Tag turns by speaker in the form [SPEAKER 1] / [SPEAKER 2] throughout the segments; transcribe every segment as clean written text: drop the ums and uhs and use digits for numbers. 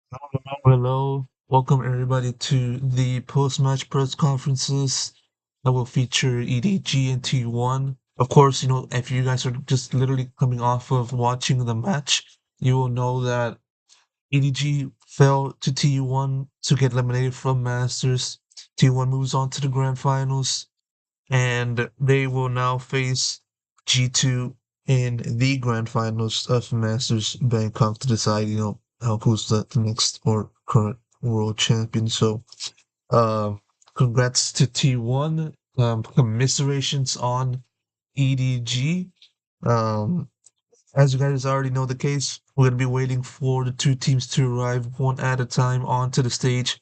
[SPEAKER 1] Hello, welcome everybody to the post-match press conferences that will feature EDG and T1. Of course, if you guys are just literally coming off of watching the match, you will know that EDG fell to T1 to get eliminated from Masters. T1 moves on to the grand finals, and they will now face G2 in the grand finals of Masters Bangkok to decide, who's the next or current world champion. So, um, congrats to T1. Commiserations on EDG. Um, as you guys already know the case, we're gonna be waiting for the two teams to arrive one at a time onto the stage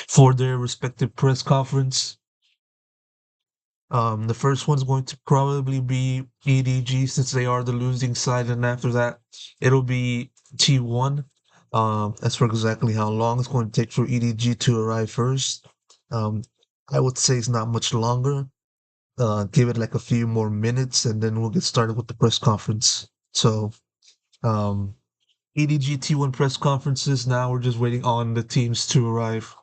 [SPEAKER 1] for their respective press conference. The first one's going to probably be EDG since they are the losing side, and after that, it'll be T1. As for exactly how long it's going to take for EDG to arrive first, um, I would say it's not much longer. Give it like a few more minutes, and then we'll get started with the press conference. So, um, EDG T1 press conferences. Now we're just waiting on the teams to arrive.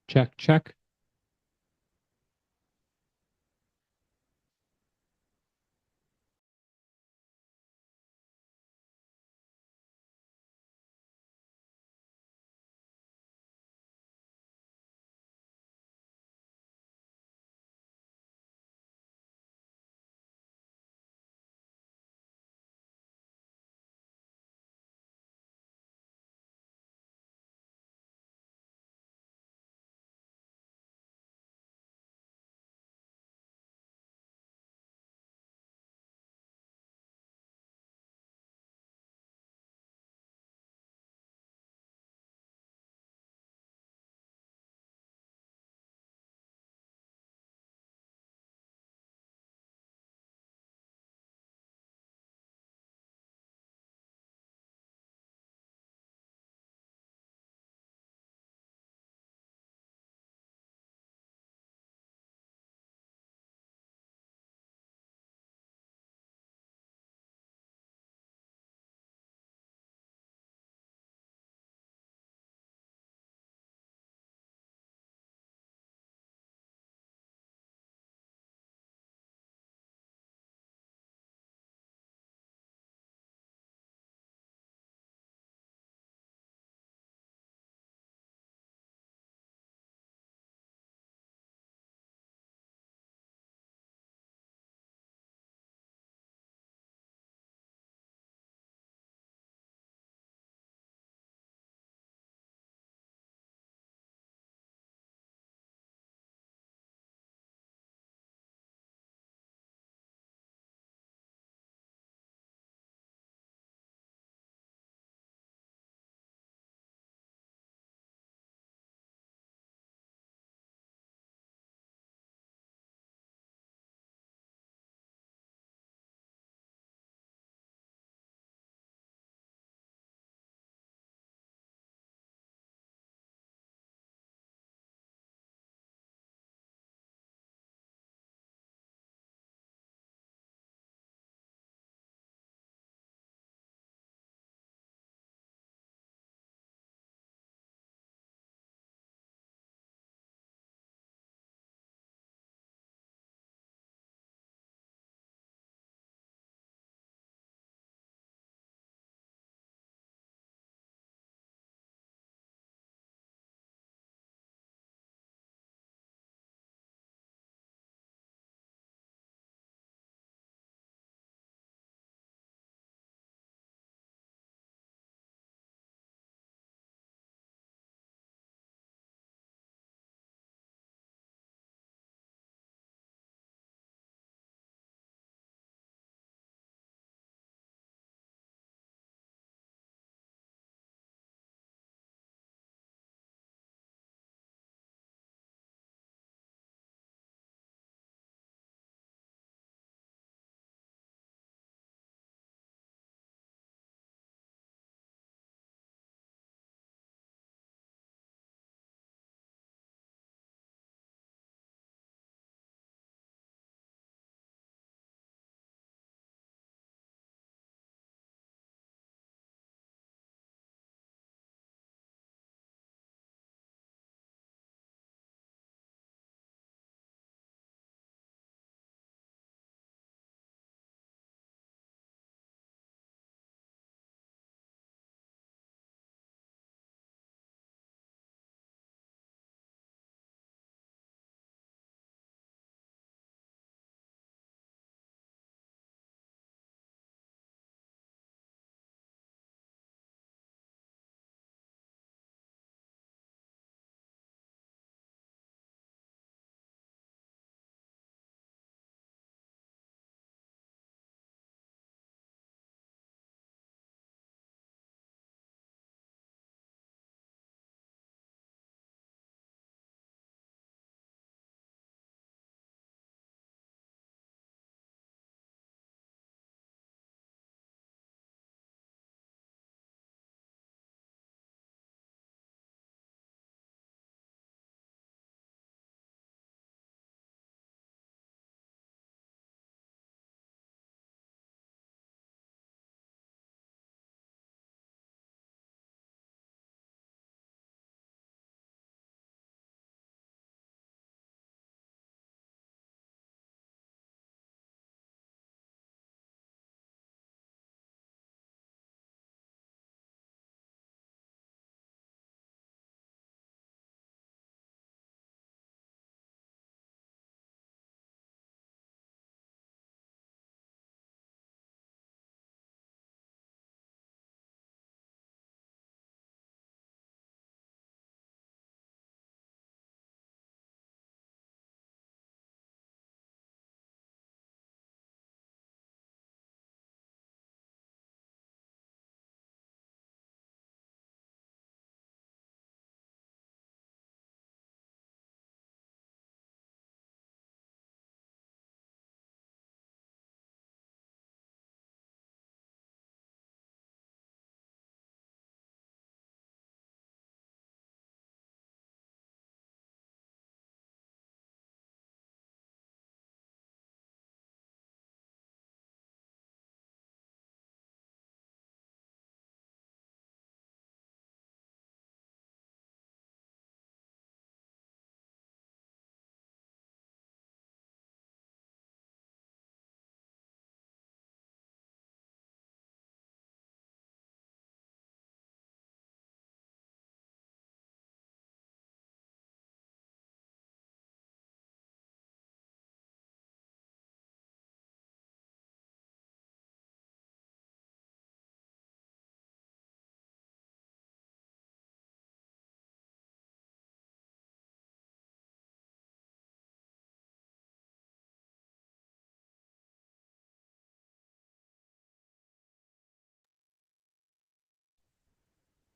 [SPEAKER 2] Check, check.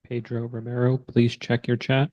[SPEAKER 2] Pedro, Romero, please check your chat.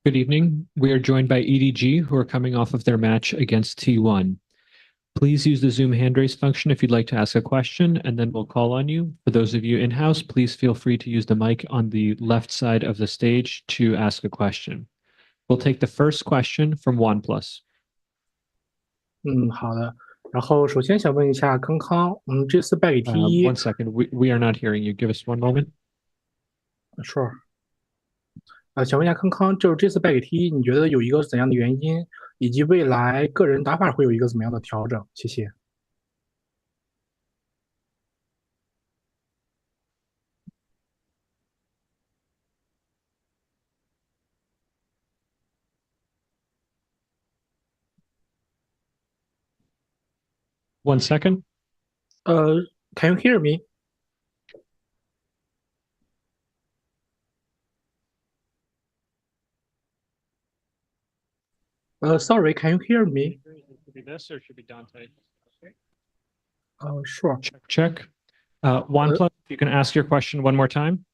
[SPEAKER 2] Good evening. We are joined by EDG, who are coming off of their match against T1. Please use the Zoom hand raise function if you'd like to ask a question, and then we'll call on you. For those of you in-house, please feel free to use the mic on the left side of the stage to ask a question. We'll take the first question from OnePlus.
[SPEAKER 3] 好的。然后首先想问一下康康，这次败给 T1，
[SPEAKER 2] One second, we are not hearing you. Give us one moment.
[SPEAKER 3] Sure。想问一下康康，就是这次败给 T1，你觉得有一个怎样的原因，以及未来个人打法会有一个怎么样的调整？谢谢。
[SPEAKER 2] One second.
[SPEAKER 3] Can you hear me? Sorry, can you hear me?
[SPEAKER 2] Should be this or should be Dante?
[SPEAKER 3] Sure.
[SPEAKER 2] Check. OnePlus, you can ask your question one more time.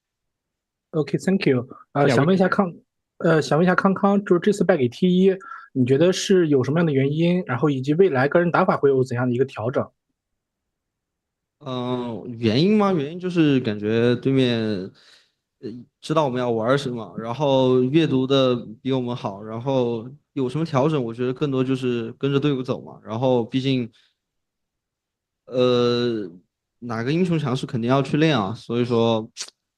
[SPEAKER 3] Okay, thank you.
[SPEAKER 2] Yeah,
[SPEAKER 3] 想问一下康康，就是这次败给 T1，你觉得是有什么样的原因？然后以及未来个人打法会有怎样的一个调整？
[SPEAKER 4] 原因吗？原因就是感觉对面，知道我们要玩什么，然后阅读的比我们好，然后有什么调整，我觉得更多就是跟着队伍走嘛。然后毕竟，哪个英雄强势肯定要去练啊，所以说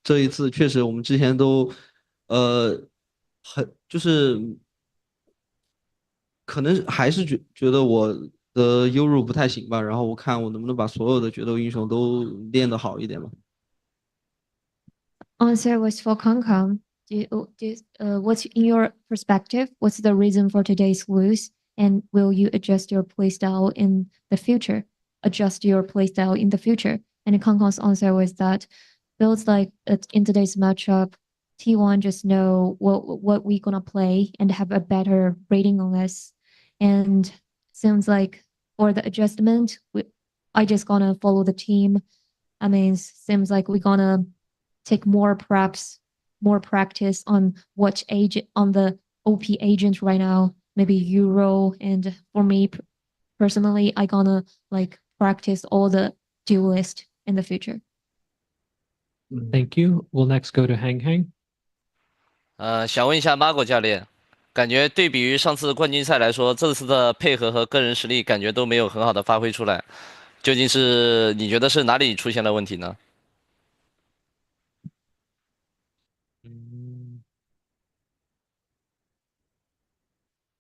[SPEAKER 4] 这一次确实我们之前都，就是可能还是觉得我的优入不太行吧，然后我看我能不能把所有的决斗英雄都练得好一点吧。
[SPEAKER 5] Answer was for Kang Kang. What's in your perspective? What's the reason for today's lose? And will you adjust your playstyle in the future? Adjust your playstyle in the future. And Kang Kang's answer was that feels like in today's matchup, T1 just know what we gonna play and have a better rating on us. And seems like for the adjustment, I just gonna follow the team. I mean, seems like we're gonna take more practice on what agent on the OP agent right now, maybe Euro. And for me personally, I gonna like practice all the duelist in the future.
[SPEAKER 2] Thank you. We'll next go to Hang Hang.
[SPEAKER 6] 想问一下 Margo 教练，感觉对比于上次冠军赛来说，这次的配合和个人实力感觉都没有很好的发挥出来，究竟是你觉得是哪里出现了问题呢？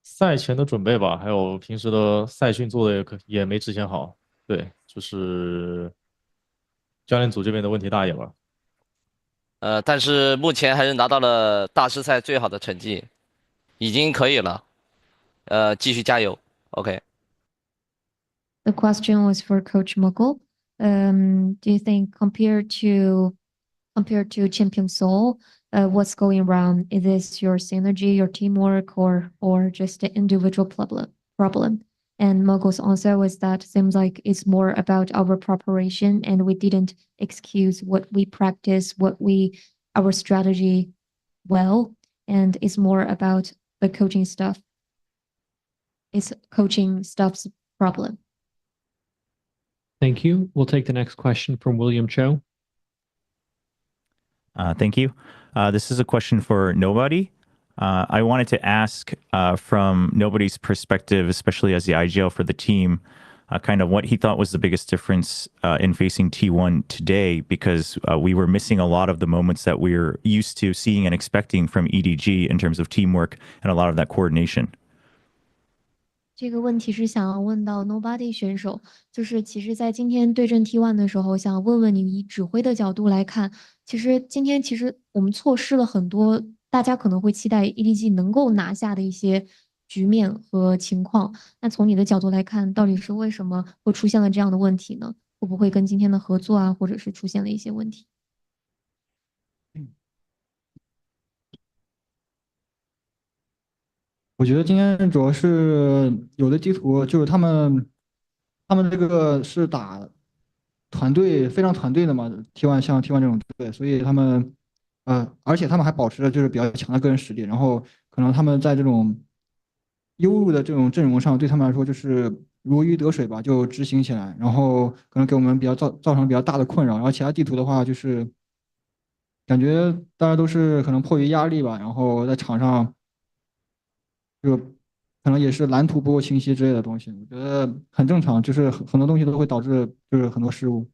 [SPEAKER 7] 赛前的准备吧，还有平时的赛训做的也没之前好，对，就是教练组这边的问题大一点吧。
[SPEAKER 6] 但是目前还是拿到了大师赛最好的成绩，已经可以了。继续加油。OK。
[SPEAKER 5] The question was for Coach Muggle. Do you think compared to Champion Soul, what's going wrong? Is this your synergy, your teamwork, or just an individual problem? And Muggle's answer was that seems like it's more about our preparation, and we didn't excuse what we practice, our strategy well, and it's more about the coaching stuff. It's coaching stuff's problem.
[SPEAKER 2] Thank you. We'll take the next question from William Cho.
[SPEAKER 8] Thank you. This is a question for Nobody. I wanted to ask from Nobody's perspective, especially as the IGL for the team, kind of what he thought was the biggest difference in facing T1 today, because we were missing a lot of the moments that we're used to seeing and expecting from EDG in terms of teamwork and a lot of that coordination.
[SPEAKER 5] 这个问题是想要问到 Nobody 选手，就是其实，在今天对阵 T1 的时候，想问问你以指挥的角度来看，其实今天我们错失了很多大家可能会期待 EDG 能够拿下的一些局面和情况。那从你的角度来看，到底是为什么会出现了这样的问题呢？会不会跟今天的合作啊，或者是出现了一些问题？
[SPEAKER 9] 我觉得今天主要是有的地图就是他们这个是打团队非常团队的嘛，T1像 T1这种队，所以他们而且他们还保持着就是比较强的个人实力，然后可能他们在这种优入的这种阵容上，对他们来说就是如鱼得水吧，就执行起来，然后可能给我们造成比较大的困扰。然后其他地图的话，就是感觉大家都是可能迫于压力吧，然后在场上就可能也是蓝图不够清晰之类的东西，我觉得很正常，就是很多东西都会导致就是很多失误。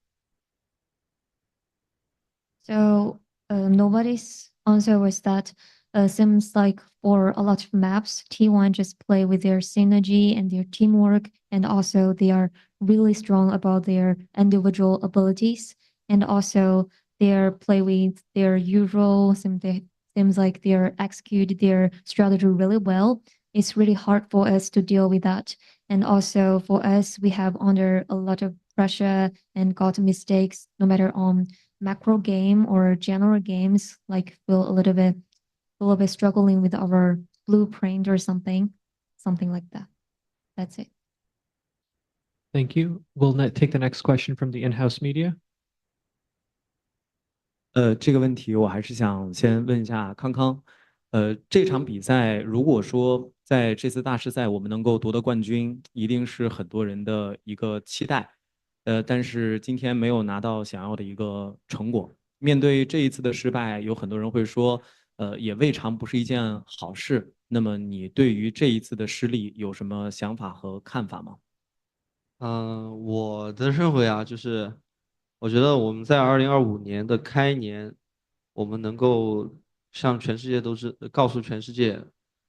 [SPEAKER 5] So nobody's answer was that seems like for a lot of maps, T1 just play with their synergy and their teamwork, and also they are really strong about their individual abilities, and also they play with their usual. Seems like they execute their strategy really well. It's really hard for us to deal with that, and also for us, we have under a lot of pressure and got mistakes, no matter on macro game or general games, like feel a little bit struggling with our blueprint or something like that. That's it.
[SPEAKER 2] Thank you. We'll take the next question from the in-house media.
[SPEAKER 10] 这个问题我还是想先问一下康康。这场比赛如果说在这次大师赛我们能够夺得冠军，一定是很多人的一个期待。但是今天没有拿到想要的一个成果。面对这一次的失败，有很多人会说，也未尝不是一件好事。那么你对于这一次的失利有什么想法和看法吗？
[SPEAKER 4] 我的认为啊，就是我觉得我们在2025年的开年，我们能够向全世界告诉全世界，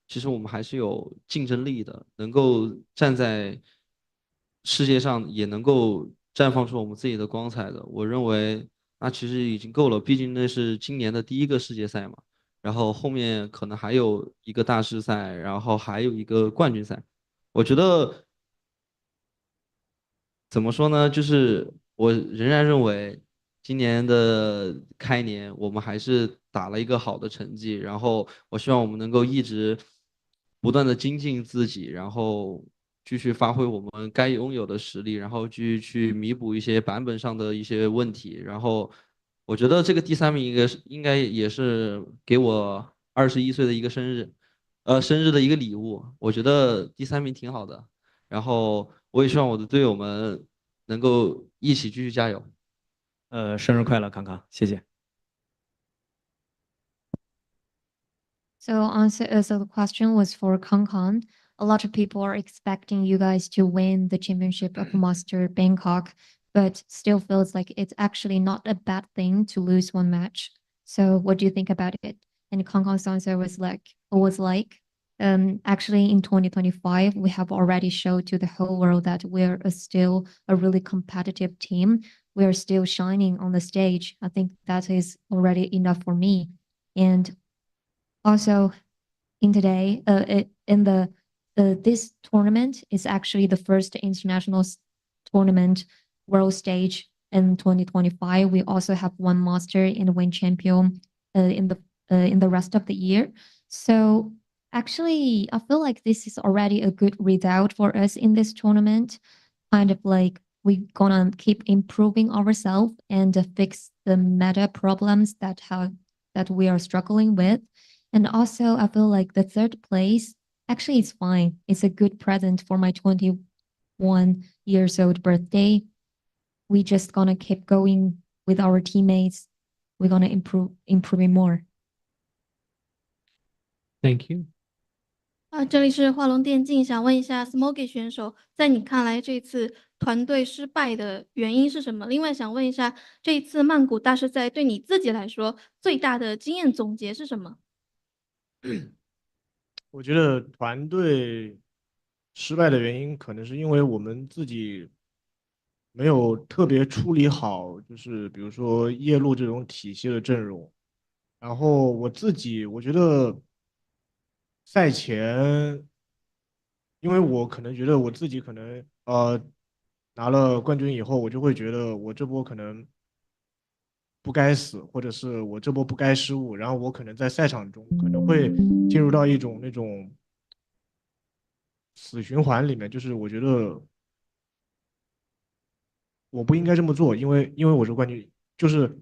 [SPEAKER 4] 其实我们还是有竞争力的，能够站在世界上，也能够绽放出我们自己的光彩的。我认为那其实已经够了，毕竟那是今年的第一个世界赛嘛，然后后面可能还有一个大师赛，然后还有一个冠军赛。我觉得怎么说呢？就是我仍然认为，今年的开年我们还是打了一个好的成绩，然后我希望我们能够一直不断的精进自己，然后继续发挥我们该拥有的实力，然后继续去弥补一些版本上的一些问题。然后我觉得这个第三名应该也是给我21岁的一个生日的一个礼物。我觉得第三名挺好的。然后我也希望我的队友们能够一起继续加油。
[SPEAKER 10] 生日快乐，康康，谢谢。
[SPEAKER 5] So the question was for Kong. A lot of people are expecting you guys to win the championship of Master Bangkok, but still feels like it's actually not a bad thing to lose one match. So what do you think about it? And Kong's answer was actually in 2025, we have already showed to the whole world that we're still a really competitive team. We're still shining on the stage. I think that is already enough for me. And also in today, this tournament is actually the first international tournament world stage in 2025. We also have one master and one champion in the rest of the year. So actually, I feel like this is already a good result for us in this tournament. Kind of like we're gonna keep improving ourselves and fix the meta problems that we are struggling with. And also, I feel like the third place actually is fine. It's a good present for my 21 years old birthday. We just gonna keep going with our teammates. We're gonna improving more.
[SPEAKER 2] Thank you.
[SPEAKER 11] 这里是华龙电竞，想问一下 Smoky 选手，在你看来这次团队失败的原因是什么？另外想问一下，这一次曼谷大师赛对你自己来说最大的经验总结是什么？
[SPEAKER 12] 我觉得团队失败的原因可能是因为我们自己没有特别处理好，就是比如说夜路这种体系的阵容。然后我觉得赛前，因为我可能觉得我自己可能拿了冠军以后，我就会觉得我这波可能不该死，或者是我这波不该失误，然后我可能在赛场中可能会进入到一种那种死循环里面，就是我觉得我不应该这么做，因为我是冠军，就是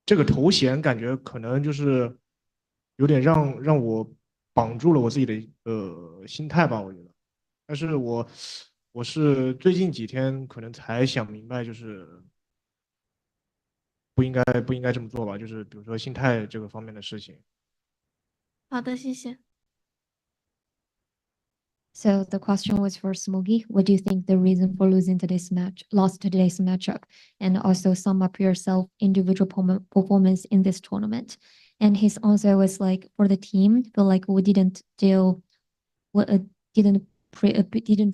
[SPEAKER 12] 这个头衔感觉可能就是有点让我绑住了我自己的心态吧，我觉得。但是我是最近几天可能才想明白，就是不应该这么做吧，就是比如说心态这个方面的事情。
[SPEAKER 11] 好的，谢谢。
[SPEAKER 5] So the question was for Smokey. What do you think the reason for lost today's matchup, and also sum up yourself individual performance in this tournament? And his answer was like, for the team, feel like we didn't deal, didn't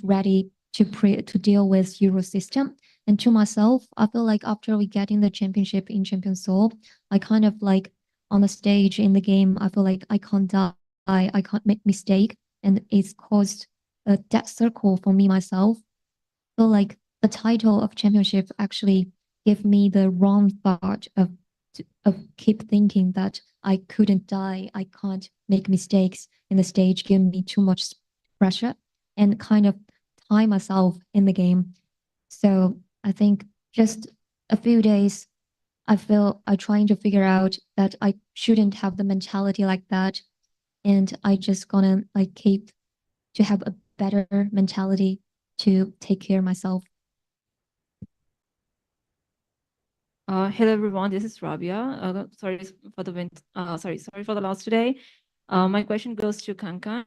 [SPEAKER 5] ready to deal with Euro system. And to myself, I feel like after we get in the championship in Champion Seoul, I kind of like on the stage in the game, I feel like I can't die, I can't make mistake, and it's caused a death circle for me myself. So like the title of championship actually gave me the wrong thought of keep thinking that I couldn't die, I can't make mistakes in the stage, give me too much pressure and kind of tie myself in the game. So I think just a few days, I trying to figure out that I shouldn't have the mentality like that, and I just gonna like keep to have a better mentality to take care of myself.
[SPEAKER 13] Hello everyone, this is Rabia. Sorry for the loss today. My question goes to Kang Kang.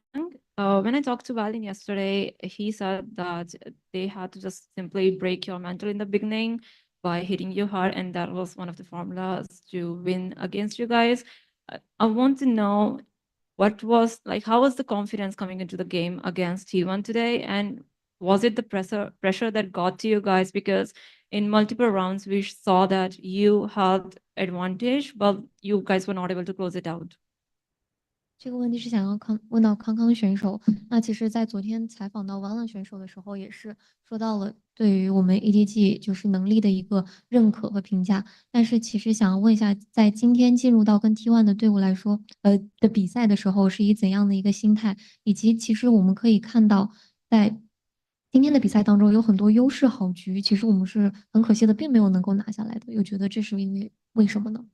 [SPEAKER 13] When I talked to Valin yesterday, he said that they had to just simply break your mental in the beginning by hitting you hard, and that was one of the formulas to win against you guys. I want to know how was the confidence coming into the game against T1 today, and was it the pressure that got to you guys? Because in multiple rounds, we saw that you had advantage, but you guys were not able to close it out.
[SPEAKER 5] 这个问题是想要问到康康选手。那其实，在昨天采访到VALORANT选手的时候，也是说到了对于我们 ADG 就是能力的一个认可和评价。但是，其实想要问一下，在今天进入到跟 T1 的队伍来说，的比赛的时候，是以怎样的一个心态？以及，其实我们可以看到，在今天的比赛当中，有很多优势好局，其实我们是很可惜的，并没有能够拿下来的。又觉得这是为什么呢？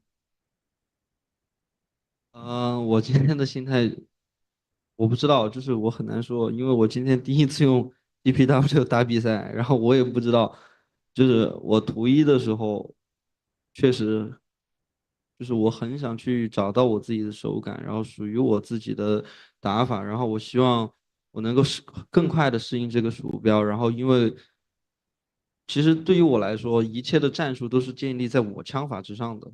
[SPEAKER 4] 我今天的心态我不知道，就是我很难说，因为我今天第一次用 DPW 打比赛，然后我也不知道，就是我图一的时候，确实就是我很想去找到我自己的手感，然后属于我自己的打法，然后我希望我能够更快的适应这个鼠标，然后因为其实对于我来说，一切的战术都是建立在我枪法之上的。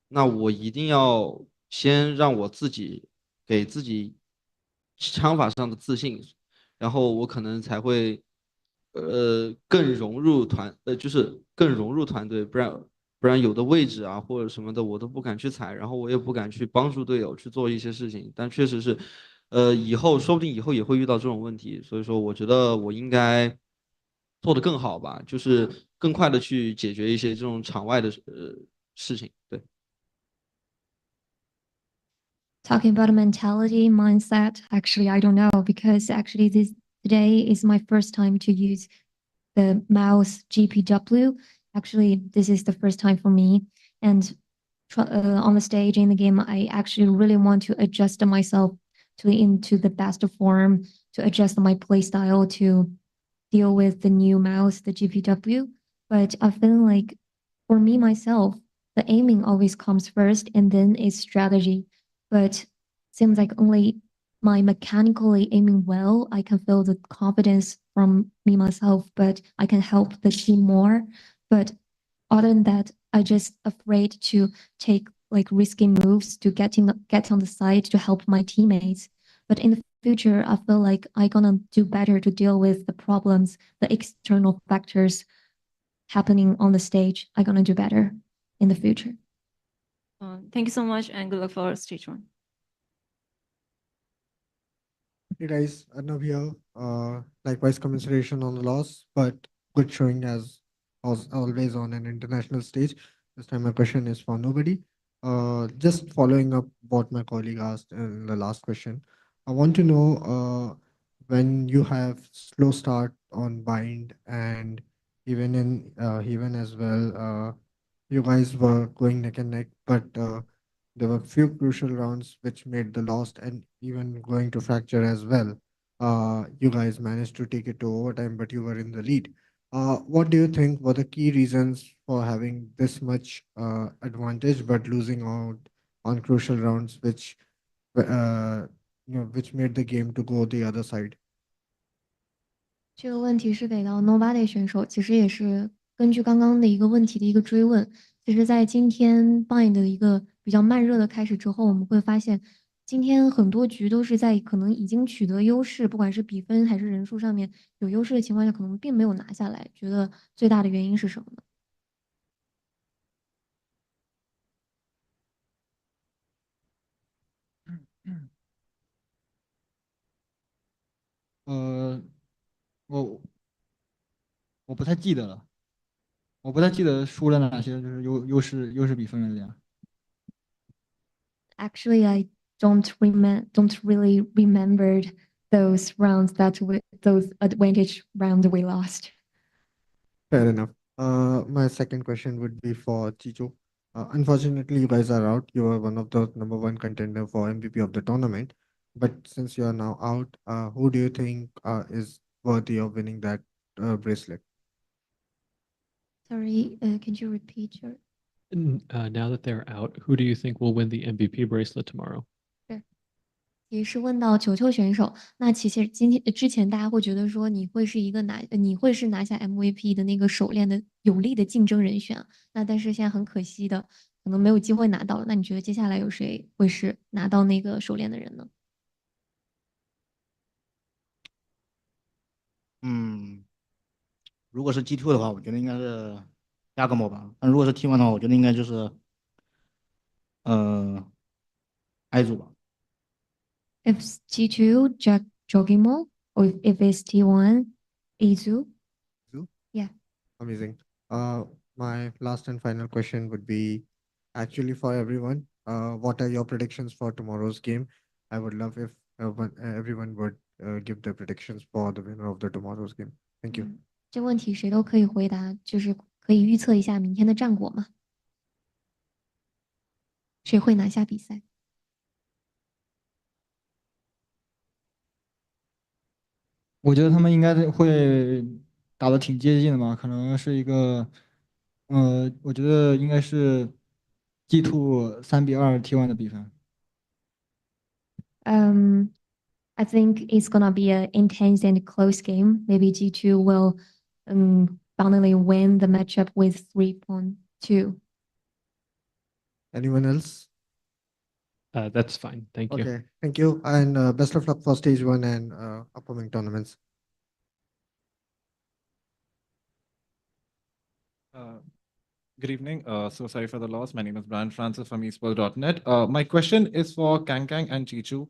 [SPEAKER 4] 那我一定要先让我自己给自己枪法上的自信，然后我可能才会更融入就是更融入团队，不然有的位置啊或者什么的我都不敢去踩，然后我也不敢去帮助队友去做一些事情，但确实是，以后说不定以后也会遇到这种问题，所以说我觉得我应该做得更好吧，就是更快的去解决一些这种场外的事情，对。
[SPEAKER 5] Talking about a mentality, mindset, actually, I don't know, because actually today is my first time to use the mouse GPW. Actually, this is the first time for me. And on the stage in the game, I actually really want to adjust myself into the best form, to adjust my play style to deal with the new mouse, the GPW. But I feel like for me myself, the aiming always comes first and then is strategy. But seems like only my mechanically aiming well, I can feel the confidence from me myself, but I can help the team more. But other than that, I just afraid to take like risky moves to get on the side to help my teammates. But in the future, I feel like I gonna do better to deal with the problems, the external factors happening on the stage. I gonna do better in the future.
[SPEAKER 13] Thank you so much and good luck for stage 1.
[SPEAKER 14] Hey guys, Arnav here. Likewise, commiseration on the loss, but good showing as always on an international stage. This time my question is for nobody. Just following up what my colleague asked in the last question. I want to know when you have slow start on bind and even in even as well, you guys were going neck and neck, but there were few crucial rounds which made the lost and even going to fracture as well. You guys managed to take it to overtime, but you were in the lead. What do you think were the key reasons for having this much advantage but losing out on crucial rounds, which which made the game to go the other side?
[SPEAKER 5] 这个问题是给到 Nobody 选手，其实也是根据刚刚的一个问题的一个追问。其实，在今天 Bind 的一个比较慢热的开始之后，我们会发现，今天很多局都是在可能已经取得优势，不管是比分还是人数上面有优势的情况下，可能并没有拿下来。觉得最大的原因是什么呢？
[SPEAKER 9] 我不太记得了，我不太记得输了哪些，就是优势比分了这样。
[SPEAKER 5] Actually, I don't really remembered those rounds those advantage round we lost.
[SPEAKER 14] Fair enough. My second question would be for Chicho. Unfortunately, you guys are out. You are one of the number one contender for MVP of the tournament. But since you are now out, who do you think is worthy of winning that bracelet?
[SPEAKER 5] Sorry, can you repeat your?
[SPEAKER 2] Now that they're out, who do you think will win the MVP bracelet tomorrow?
[SPEAKER 5] 也是问到球球选手，那其实之前大家会觉得说你会是拿下 MVP 的那个手链的有力的竞争人选啊，那但是现在很可惜的，可能没有机会拿到了。那你觉得接下来有谁会是拿到那个手链的人呢？
[SPEAKER 15] 如果是 G2 的话，我觉得应该是亚格莫吧。但如果是 T1 的话，我觉得应该就是埃组吧。
[SPEAKER 5] If it's T2, Jogimo, or if it's T1, Izu.
[SPEAKER 14] Izu?
[SPEAKER 5] Yeah.
[SPEAKER 14] Amazing. My last and final question would be actually for everyone. What are your predictions for tomorrow's game? I would love if everyone would give their predictions for the winner of the tomorrow's game. Thank you.
[SPEAKER 5] 这个问题谁都可以回答，就是可以预测一下明天的战果吗？谁会拿下比赛？
[SPEAKER 9] 我觉得他们应该会打得挺接近的吧，可能是一个，我觉得应该是 G2 3-2 T1 的比分。
[SPEAKER 5] I think it's gonna be an intense and close game. Maybe G2 will finally win the matchup with 3.2.
[SPEAKER 14] Anyone else?
[SPEAKER 2] That's fine. Thank you.
[SPEAKER 14] Okay, thank you. And best of luck for stage 1 and upcoming tournaments.
[SPEAKER 16] Good evening. So sorry for the loss. My name is Brian Francis from esports.net. My question is for Kang and Chichu.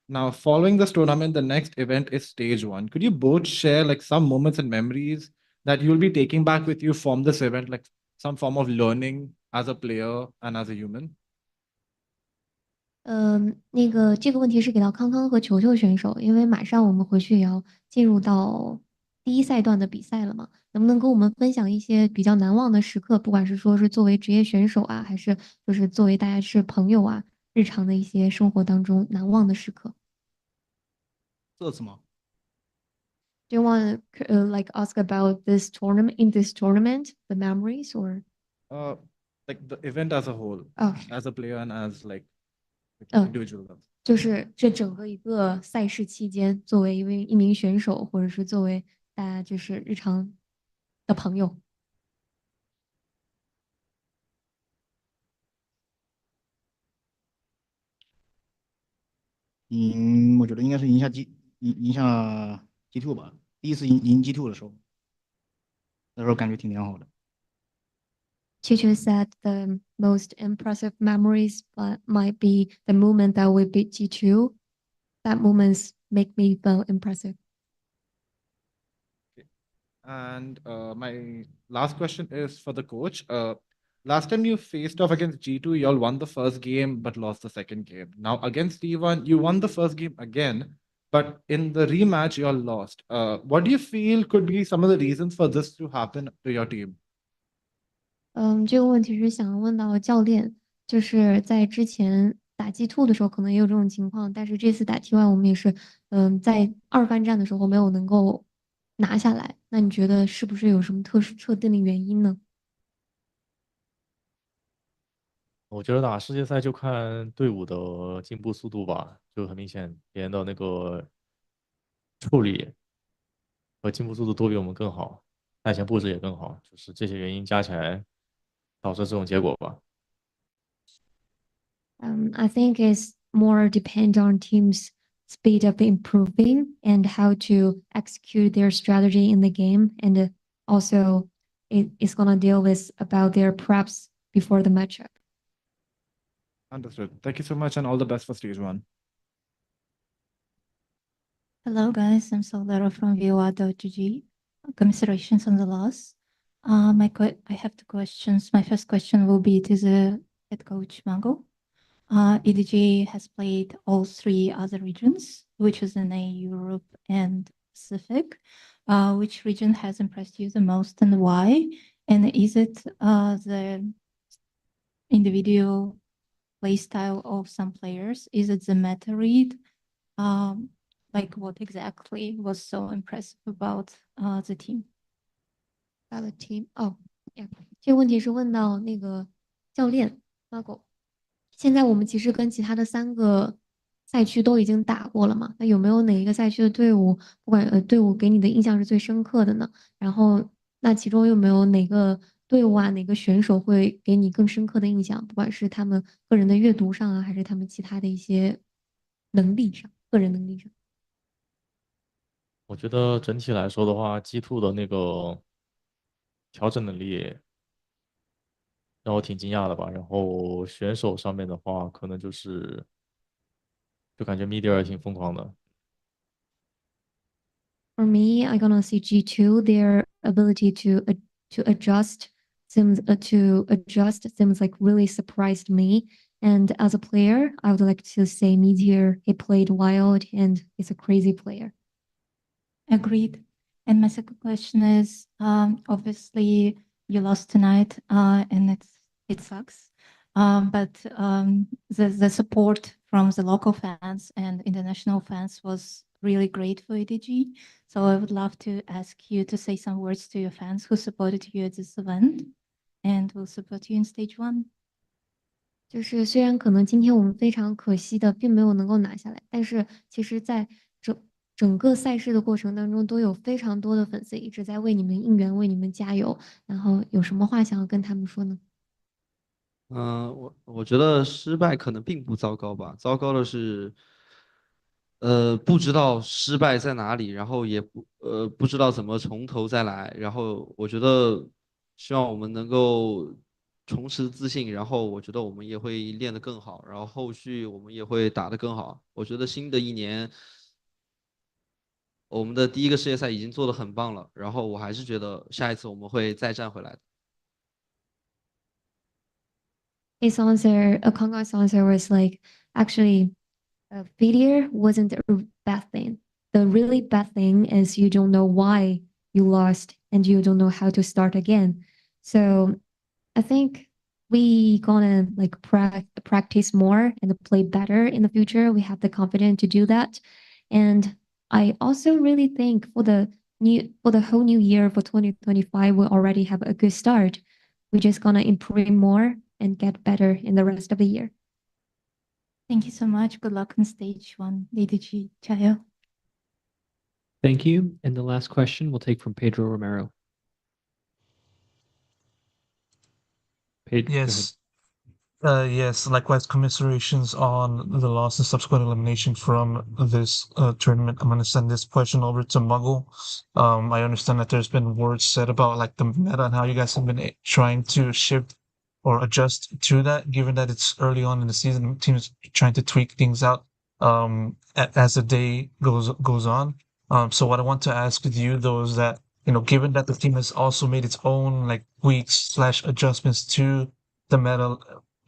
[SPEAKER 16] Now, following this tournament, the next event is stage 1. Could you both share like some moments and memories that you'll be taking back with you from this event, like some form of learning as a player and as a human?
[SPEAKER 5] 这个问题是给到康康和球球选手，因为马上我们回去也要进入到第一赛段的比赛了嘛，能不能跟我们分享一些比较难忘的时刻？不管是说是作为职业选手啊，还是就是作为大家是朋友啊，日常的一些生活当中难忘的时刻。
[SPEAKER 15] 这次吗？
[SPEAKER 5] Do you want to like ask about this tournament, the memories or?
[SPEAKER 16] Like the event as a whole,
[SPEAKER 5] Oh.
[SPEAKER 16] as a player and as like
[SPEAKER 5] Oh.
[SPEAKER 16] individual.
[SPEAKER 5] 就是这整个一个赛事期间，作为一名选手，或者是作为大家就是日常的朋友。
[SPEAKER 15] 我觉得应该是赢下 G2 吧，第一次赢 G2 的时候，那时候感觉挺良好的。
[SPEAKER 5] Chicho said the most impressive memories might be the moment that we beat G2. That moments make me feel impressive.
[SPEAKER 16] And my last question is for the coach. Last time you faced off against G2, you all won the first game but lost the second game. Now against T1, you won the first game again, but in the rematch, you all lost. What do you feel could be some of the reasons for this to happen to your team?
[SPEAKER 5] 这个问题是想问到教练，就是在之前打 G2 的时候可能也有这种情况，但是这次打 T1 我们也是，在二番战的时候没有能够拿下来。那你觉得是不是有什么特定的原因呢？
[SPEAKER 7] 我觉得打世界赛就看队伍的进步速度吧，就很明显，别人的那个处理和进步速度都比我们更好，赛前布置也更好，就是这些原因加起来导致这种结果吧。
[SPEAKER 5] I think it's more depend on teams' speed of improving and how to execute their strategy in the game, and also it is gonna deal with about their preps before the matchup.
[SPEAKER 16] Understood. Thank you so much and all the best for stage 1.
[SPEAKER 17] Hello guys, I'm Soldero from VOA.gg. Commiserations on the loss. I have 2 questions. My first question will be to the head coach Mango. EDG has played all 3 other regions, which is in Europe and Pacific. Which region has impressed you the most and why? And is it the individual play style of some players? Is it the meta read? Like what exactly was so impressive about the team?
[SPEAKER 5] About the team. Oh, yeah. 这个问题是问到那个教练 Marco。现在我们其实跟其他的3个赛区都已经打过了嘛，那有没有哪一个赛区的队伍，不管队伍给你的印象是最深刻的呢？然后那其中有没有哪个队伍啊，哪个选手会给你更深刻的印象？不管是他们个人的阅读上啊，还是他们其他的一些能力上，个人能力上。
[SPEAKER 7] 我觉得整体来说的话，G2的那个调整能力让我挺惊讶的吧。然后选手上面的话，可能就感觉米迪尔挺疯狂的。
[SPEAKER 5] For me, I'm gonna see G2. Their ability to adjust seems like really surprised me. And as a player, I would like to say Meteor. He played wild and he's a crazy player.
[SPEAKER 17] Agreed. And my second question is, obviously you lost tonight, and it sucks. But the support from the local fans and international fans was really great for EDG. So I would love to ask you to say some words to your fans who supported you at this event and will support you in stage 1.
[SPEAKER 5] 就是虽然可能今天我们非常可惜的并没有能够拿下来，但是其实在整个赛事的过程当中，都有非常多的粉丝一直在为你们应援，为你们加油。然后有什么话想要跟他们说呢？
[SPEAKER 4] 我觉得失败可能并不糟糕吧，糟糕的是，不知道失败在哪里，然后也不知道怎么从头再来。然后我觉得，希望我们能够重拾自信，然后我觉得我们也会练得更好，然后后续我们也会打得更好。我觉得新的一年，我们的第1个世界赛已经做得很棒了，然后我还是觉得下一次我们会再战回来的。
[SPEAKER 5] His answer, Kang's answer was like, actually, failure wasn't a bad thing. The really bad thing is you don't know why you lost and you don't know how to start again. So I think we gonna like practice more and play better in the future. We have the confidence to do that. And I also really think for the whole new year for 2025, we already have a good start. We're just gonna improve more and get better in the rest of the year.
[SPEAKER 17] Thank you so much. Good luck on stage 1, Lady G. 加油.
[SPEAKER 2] Thank you. And the last question we'll take from Pedro Romero. Pedro, go ahead.
[SPEAKER 1] Yes. Yes, likewise, commiserations on the loss and subsequent elimination from this tournament. I'm going to send this question over to Muggle. I understand that there's been words said about like the meta and how you guys have been trying to shift or adjust to that, given that it's early on in the season. The team is trying to tweak things out as the day goes on. So what I want to ask with you though is that, you know, given that the team has also made its own like tweaks/adjustments to the meta,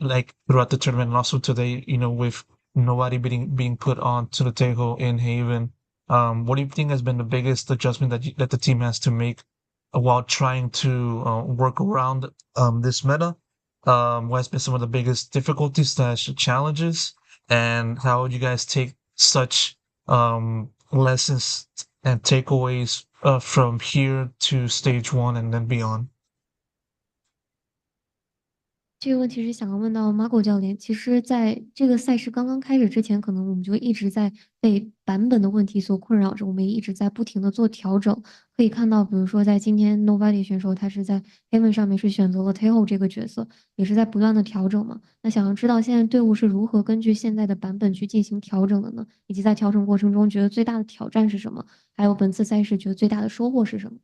[SPEAKER 1] like throughout the tournament and also today, you know, with nobody being put on to the table in Haven. What do you think has been the biggest adjustment that the team has to make while trying to work around this meta? What has been some of the biggest difficulties/challenges, and how would you guys take such lessons and takeaways from here to stage 1 and then beyond?
[SPEAKER 5] 这个问题是想要问到 Marco 教练，其实在这个赛事刚刚开始之前，可能我们就一直在被版本的问题所困扰着，我们也一直在不停的做调整。可以看到，比如说在今天 Nobody 选手，他是在 Heaven 上面是选择了 Tail 这个角色，也是在不断的调整嘛。那想要知道现在队伍是如何根据现在的版本去进行调整的呢？以及在调整过程中，觉得最大的挑战是什么？还有本次赛事觉得最大的收获是什么？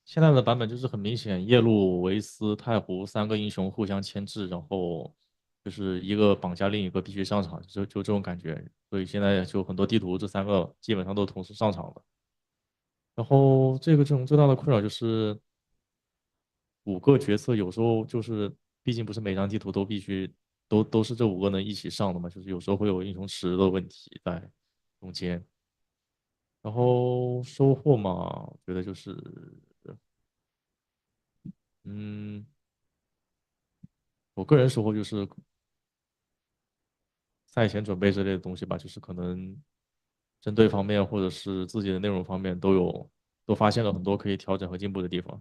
[SPEAKER 7] 现在的版本就是很明显，夜路、维斯、太湖3个英雄互相牵制，然后就是一个绑架另一个必须上场，就这种感觉。所以现在就很多地图这3个基本上都同时上场了。然后这种最大的困扰就是5个角色有时候就是，毕竟不是每张地图都必须都是这5个能一起上的嘛，就是有时候会有英雄池的问题在中间。然后收获嘛，我觉得就是，我个人收获就是赛前准备之类的东西吧，就是可能针对方面或者是自己的内容方面都发现了很多可以调整和进步的地方。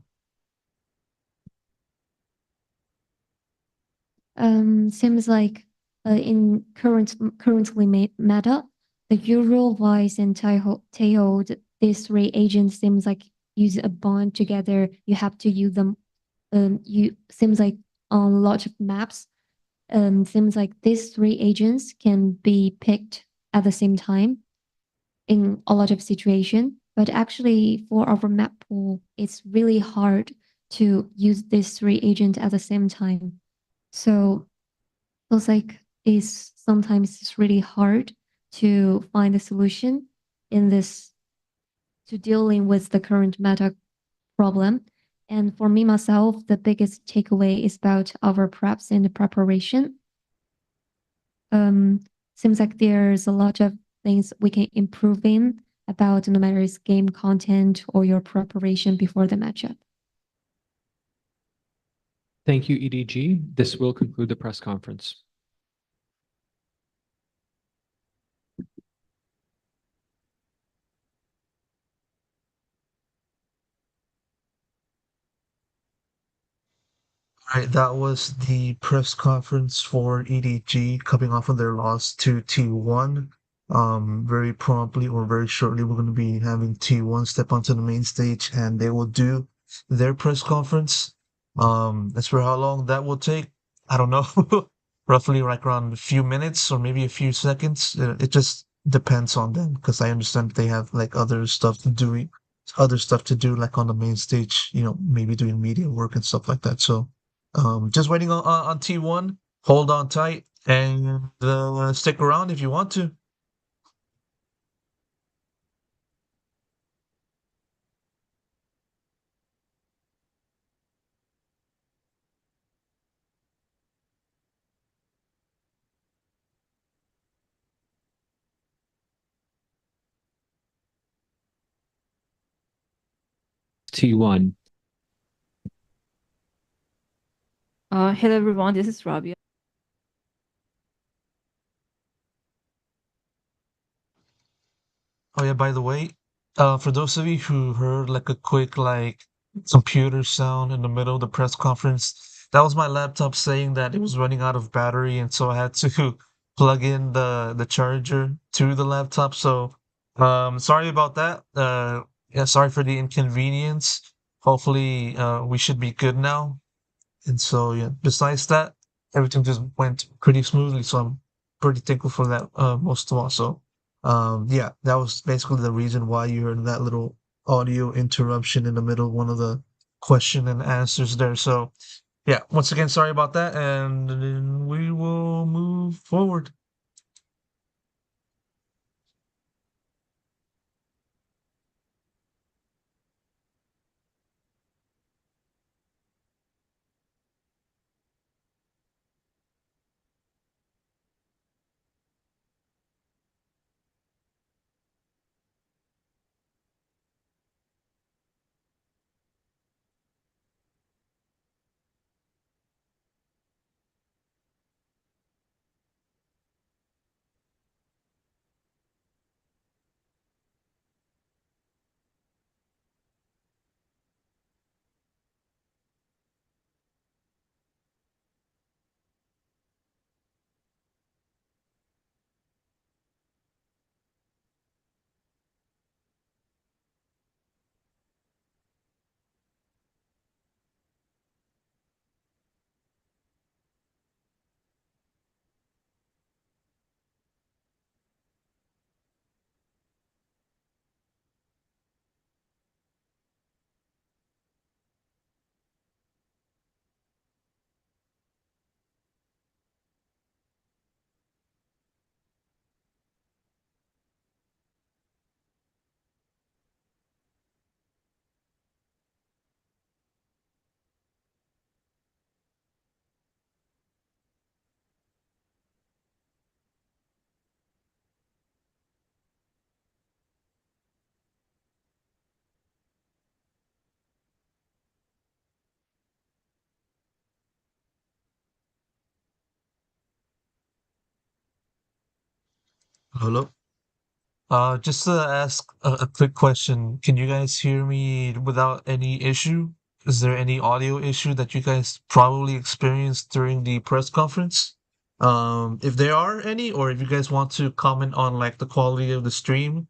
[SPEAKER 5] Seems like in currently meta, the Euro, Vice, and Teo, these 3 agents seems like use a bond together. You have to use them. You seems like on a lot of maps. Seems like these 3 agents can be picked at the same time in a lot of situation. But actually, for our map pool, it's really hard to use these 3 agents at the same time. So feels like sometimes it's really hard to find a solution in this to dealing with the current meta problem. And for me myself, the biggest takeaway is about our preps and the preparation. Seems like there's a lot of things we can improve in about no matter it's game content or your preparation before the matchup.
[SPEAKER 2] Thank you, EDG. This will conclude the press conference.
[SPEAKER 1] All right, that was the press conference for EDG coming off of their loss to T1. Very promptly or very shortly, we're going to be having T1 step onto the main stage and they will do their press conference. As for how long that will take, I don't know. Roughly like around a few minutes or maybe a few seconds. It just depends on them because I understand they have like other stuff to do, like on the main stage, you know, maybe doing media work and stuff like that. So just waiting on T1. Hold on tight and stick around if you want to.
[SPEAKER 2] T1.
[SPEAKER 13] Hello everyone, this is Rabia.
[SPEAKER 1] Oh yeah, by the way, for those of you who heard like a quick like computer sound in the middle of the press conference, that was my laptop saying that it was running out of battery, and so I had to plug in the charger to the laptop. So sorry about that. Yeah, sorry for the inconvenience. Hopefully we should be good now. And so yeah, besides that, everything just went pretty smoothly. So I'm pretty thankful for that most of all. So yeah, that was basically the reason why you heard that little audio interruption in the middle of one of the question and answers there. So yeah, once again, sorry about that, and then we will move forward. Hello. Just to ask a quick question, can you guys hear me without any issue? Is there any audio issue that you guys probably experienced during the press conference? If there are any, or if you guys want to comment on like the quality of the stream,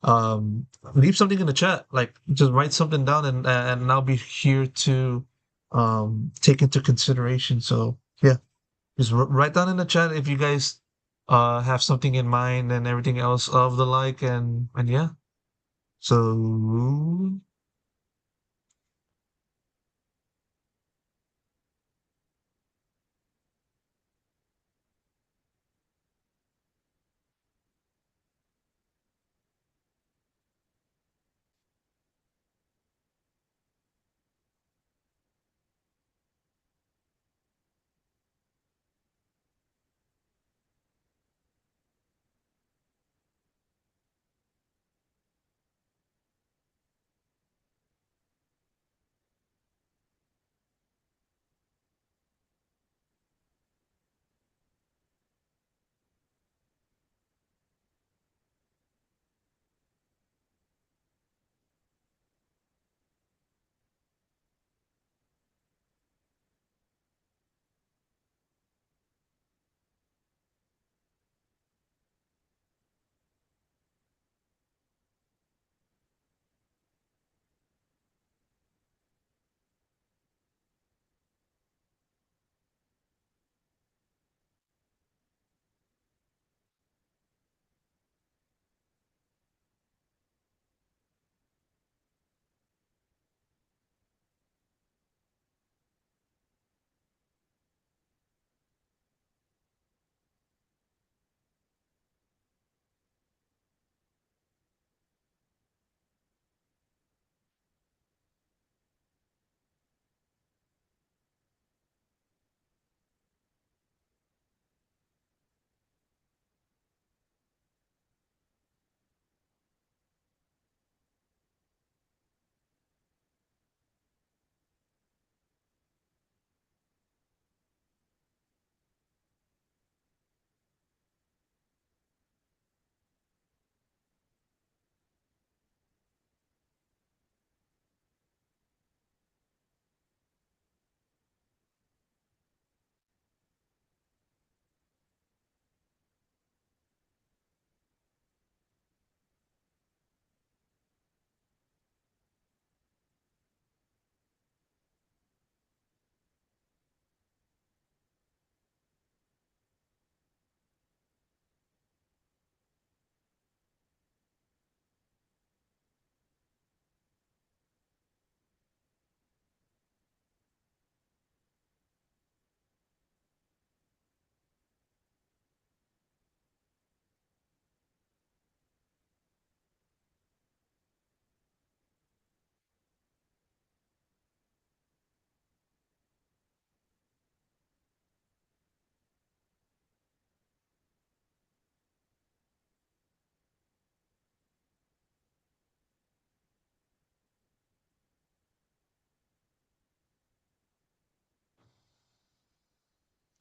[SPEAKER 1] leave something in the chat. Like just write something down, and I'll be here to take into consideration. So yeah, just write down in the chat if you guys have something in mind and everything else of the like, and yeah. So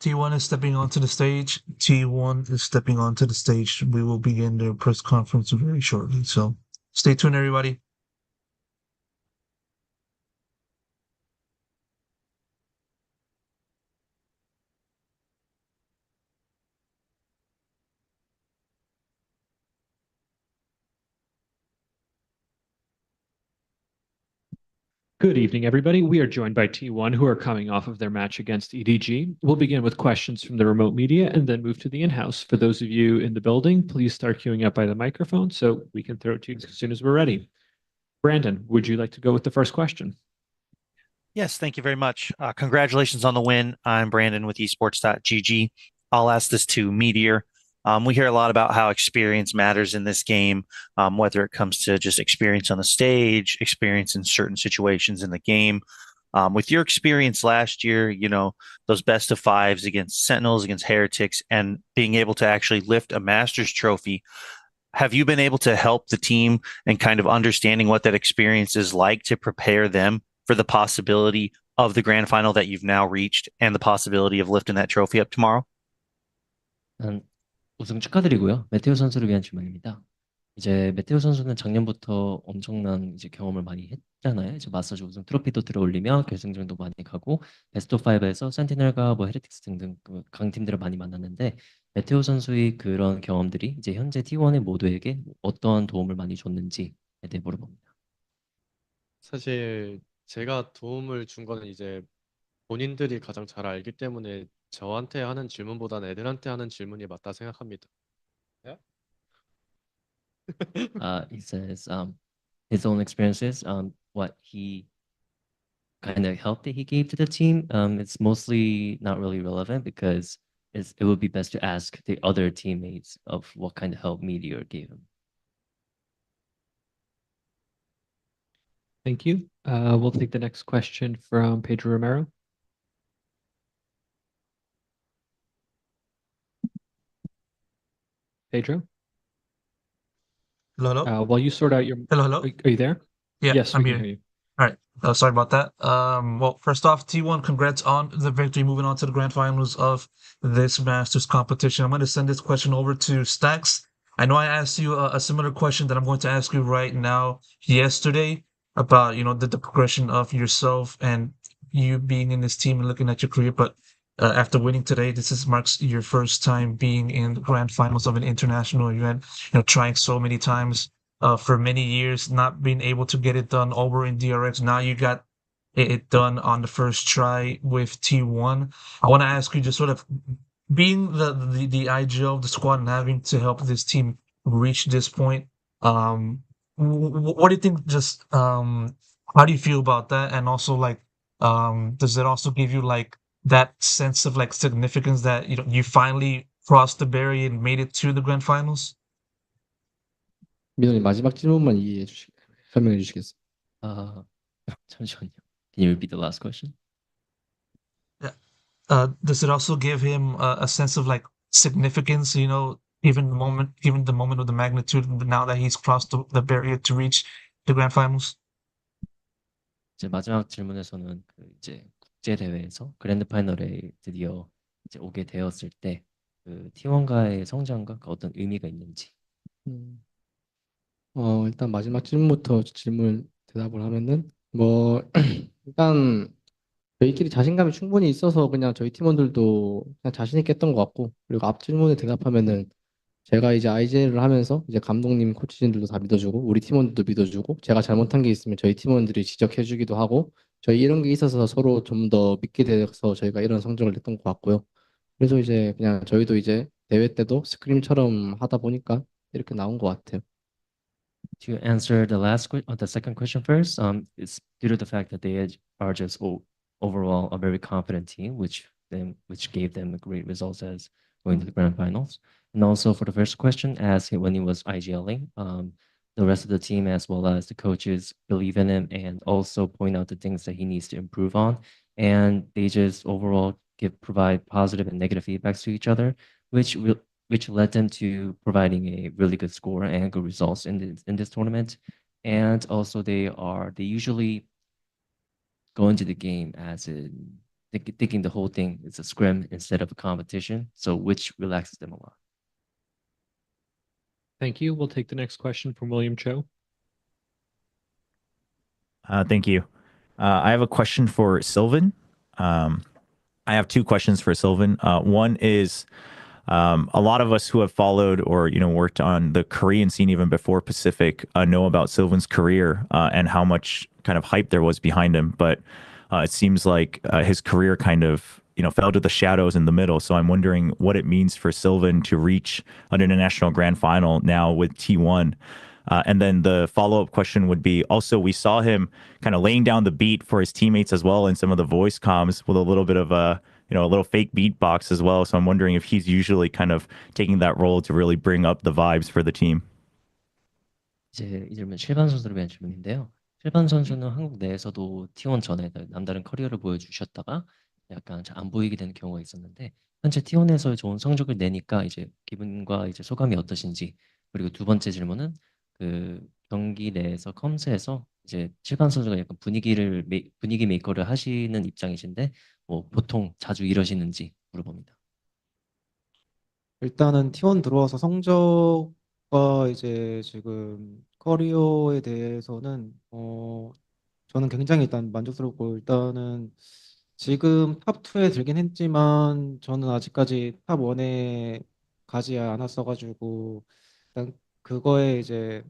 [SPEAKER 1] T1 is stepping onto the stage. T1 is stepping onto the stage. We will begin the press conference very shortly. So stay tuned, everybody.
[SPEAKER 2] Good evening, everybody. We are joined by T1, who are coming off of their match against EDG. We'll begin with questions from the remote media and then move to the in-house. For those of you in the building, please start queuing up by the microphone so we can throw it to you as soon as we're ready. Brandon, would you like to go with the first question?
[SPEAKER 18] Yes, thank you very much. Congratulations on the win. I'm Brandon with esports.gg. I'll ask this to Meteor. We hear a lot about how experience matters in this game, whether it comes to just experience on the stage, experience in certain situations in the game. With your experience last year, you know, those best of fives against Sentinels, against Heretics, and being able to actually lift a Masters trophy, have you been able to help the team and kind of understanding what that experience is like to prepare them for the possibility of the grand final that you've now reached and the possibility of lifting that trophy up tomorrow?
[SPEAKER 19] 우승 축하드리고요. 메테오 선수를 위한 질문입니다. 이제 메테오 선수는 작년부터 엄청난 이제 경험을 많이 했잖아요. 이제 마스터즈 우승 트로피도 들어올리며 결승전도 많이 가고 베스트 오브 5에서 센티넬과 뭐 헤레틱스 등등 그 강팀들을 많이 만났는데 메테오 선수의 그런 경험들이 이제 현재 T1의 모두에게 어떠한 도움을 많이 줬는지에 대해 물어봅니다.
[SPEAKER 7] 사실 제가 도움을 준 거는 이제 본인들이 가장 잘 알기 때문에 저한테 하는 질문보다는 애들한테 하는 질문이 맞다 생각합니다.
[SPEAKER 19] He says his own experiences, what he kind of help that he gave to the team, it's mostly not really relevant because it would be best to ask the other teammates of what kind of help Meteor gave him.
[SPEAKER 2] Thank you. We'll take the next question from Pedro Romero. Pedro?
[SPEAKER 1] Hello.
[SPEAKER 2] While you sort out your...
[SPEAKER 1] Hello.
[SPEAKER 2] Are you there?
[SPEAKER 1] Yeah,
[SPEAKER 2] Yes,
[SPEAKER 1] I'm
[SPEAKER 2] we
[SPEAKER 1] here.
[SPEAKER 2] can hear you.
[SPEAKER 1] All right. Sorry about that. Well, first off, T1, congrats on the victory, moving on to the grand finals of this Masters competition. I'm going to send this question over to Stacks. I know I asked you a similar question that I'm going to ask you right now yesterday about, you know, the progression of yourself and you being in this team and looking at your career. But after winning today, marks your first time being in the grand finals of an international event, you know, trying so many times. For many years, not being able to get it done over in DRX. Now you got it done on the first try with T1. I want to ask you, just sort of being the IGL of the squad and having to help this team reach this point. What do you think? Just how do you feel about that? And also, like, does it also give you like that sense of like significance that you finally crossed the barrier and made it to the grand finals?
[SPEAKER 20] 민호님 마지막 질문만 설명해 주시겠어요?
[SPEAKER 19] 잠시만요. Can you repeat the last question?
[SPEAKER 1] Does it also give him a sense of like significance, you know, given the moment of the magnitude now that he's crossed the barrier to reach the grand finals?
[SPEAKER 19] 이제 마지막 질문에서는 그 이제 국제 대회에서 그랜드 파이널에 드디어 이제 오게 되었을 때 그 T1과의 성장과 그 어떤 의미가 있는지.
[SPEAKER 20] 일단 마지막 질문부터 질문 대답을 하면은 뭐 일단 저희끼리 자신감이 충분히 있어서 그냥 저희 팀원들도 그냥 자신 있게 했던 것 같고, 그리고 앞 질문에 대답하면은 제가 이제 IGL을 하면서 이제 감독님, 코치진들도 다 믿어주고 우리 팀원들도 믿어주고 제가 잘못한 게 있으면 저희 팀원들이 지적해주기도 하고 저희 이런 게 있어서 서로 좀 더 믿게 돼서 저희가 이런 성적을 냈던 것 같고요. 그래서 이제 그냥 저희도 이제 대회 때도 스크림처럼 하다 보니까 이렇게 나온 것 같아요.
[SPEAKER 19] To answer the second question first, it's due to the fact that they are just overall a very confident team, which gave them great results as going to the grand finals. And also for the first question, when he was IGLing, the rest of the team as well as the coaches believe in him and also point out the things that he needs to improve on, and they just overall provide positive and negative feedbacks to each other, which led them to providing a really good score and good results in this tournament. And also they usually go into the game as in thinking the whole thing is a scrim instead of a competition. So which relaxes them a lot.
[SPEAKER 2] Thank you. We'll take the next question from William Cho.
[SPEAKER 8] Thank you. I have a question for Sylvan. I have two questions for Sylvan. One is a lot of us who have followed or worked on the Korean scene even before Pacific know about Sylvan's career and how much kind of hype there was behind him. But it seems like his career kind of fell to the shadows in the middle. So I'm wondering what it means for Sylvan to reach an international grand final now with T1. And then the follow-up question would be also, we saw him kind of laying down the beat for his teammates as well in some of the voice comms with a little bit of a little fake beatbox as well. So I'm wondering if he's usually kind of taking that role to really bring up the vibes for the team.
[SPEAKER 19] 이제 이 질문 실반 선수를 위한 질문인데요. 실반 선수는 한국 내에서도 T1 전에 남다른 커리어를 보여주셨다가 약간 잘 안 보이게 되는 경우가 있었는데 현재 T1에서 좋은 성적을 내니까 이제 기분과 이제 소감이 어떠신지, 그리고 두 번째 질문은 그 경기 내에서 컴스에서 이제 실반 선수가 약간 분위기 메이커를 하시는 입장이신데 뭐 보통 자주 이러시는지 물어봅니다.
[SPEAKER 21] 일단은 T1 들어와서 성적과 이제 지금 커리어에 대해서는 저는 굉장히 일단 만족스럽고, 일단은 지금 탑2에 들긴 했지만 저는 아직까지 탑1에 가지 않았어가지고 일단 그거에 이제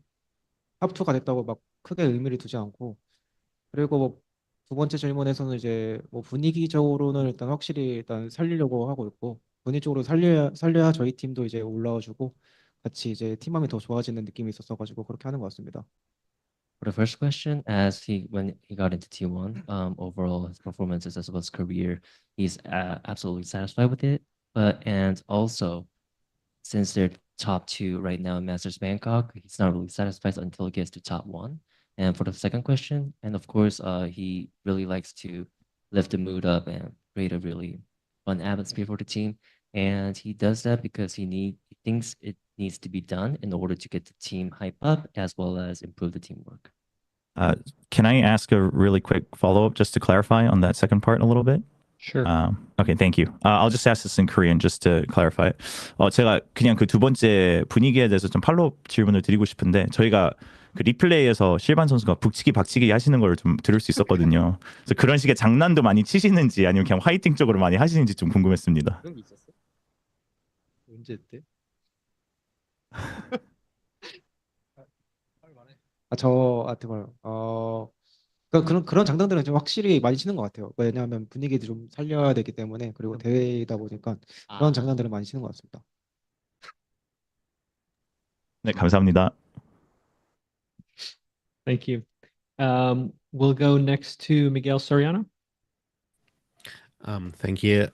[SPEAKER 21] 탑2가 됐다고 막 크게 의미를 두지 않고, 그리고 뭐 두 번째 질문에서는 이제 뭐 분위기적으로는 일단 확실히 일단 살리려고 하고 있고, 분위기적으로 살려야 저희 팀도 이제 올라와주고 같이 이제 팀함이 더 좋아지는 느낌이 있었어가지고 그렇게 하는 것 같습니다.
[SPEAKER 19] For the first question, when he got into T1, overall his performances as well as career, he's absolutely satisfied with it. And also, since they're top 2 right now in Masters Bangkok, he's not really satisfied until he gets to top 1. And for the second question, and of course, he really likes to lift the mood up and create a really fun atmosphere for the team. And he does that because he thinks it needs to be done in order to get the team hype up as well as improve the teamwork.
[SPEAKER 8] Can I ask a really quick follow-up just to clarify on that second part a little bit?
[SPEAKER 2] Sure.
[SPEAKER 8] Okay, thank you. I'll just ask this in Korean just to clarify. 제가 그냥 그 두 번째 분위기에 대해서 좀 팔로업 질문을 드리고 싶은데, 저희가 그 리플레이에서 실반 선수가 북치기 박치기 하시는 걸 좀 들을 수 있었거든요. 그래서 그런 식의 장난도 많이 치시는지 아니면 그냥 화이팅 쪽으로 많이 하시는지 좀 궁금했습니다.
[SPEAKER 21] 그런 게 있었어? 언제 때? 저한테 말요. 그런 장단들은 좀 확실히 많이 치는 것 같아요. 왜냐하면 분위기도 좀 살려야 되기 때문에, 그리고 대회이다 보니까 그런 장단들을 많이 치는 것 같습니다.
[SPEAKER 8] 네, 감사합니다.
[SPEAKER 2] Thank you. We'll go next to Miguel Soriano.
[SPEAKER 22] Thank you.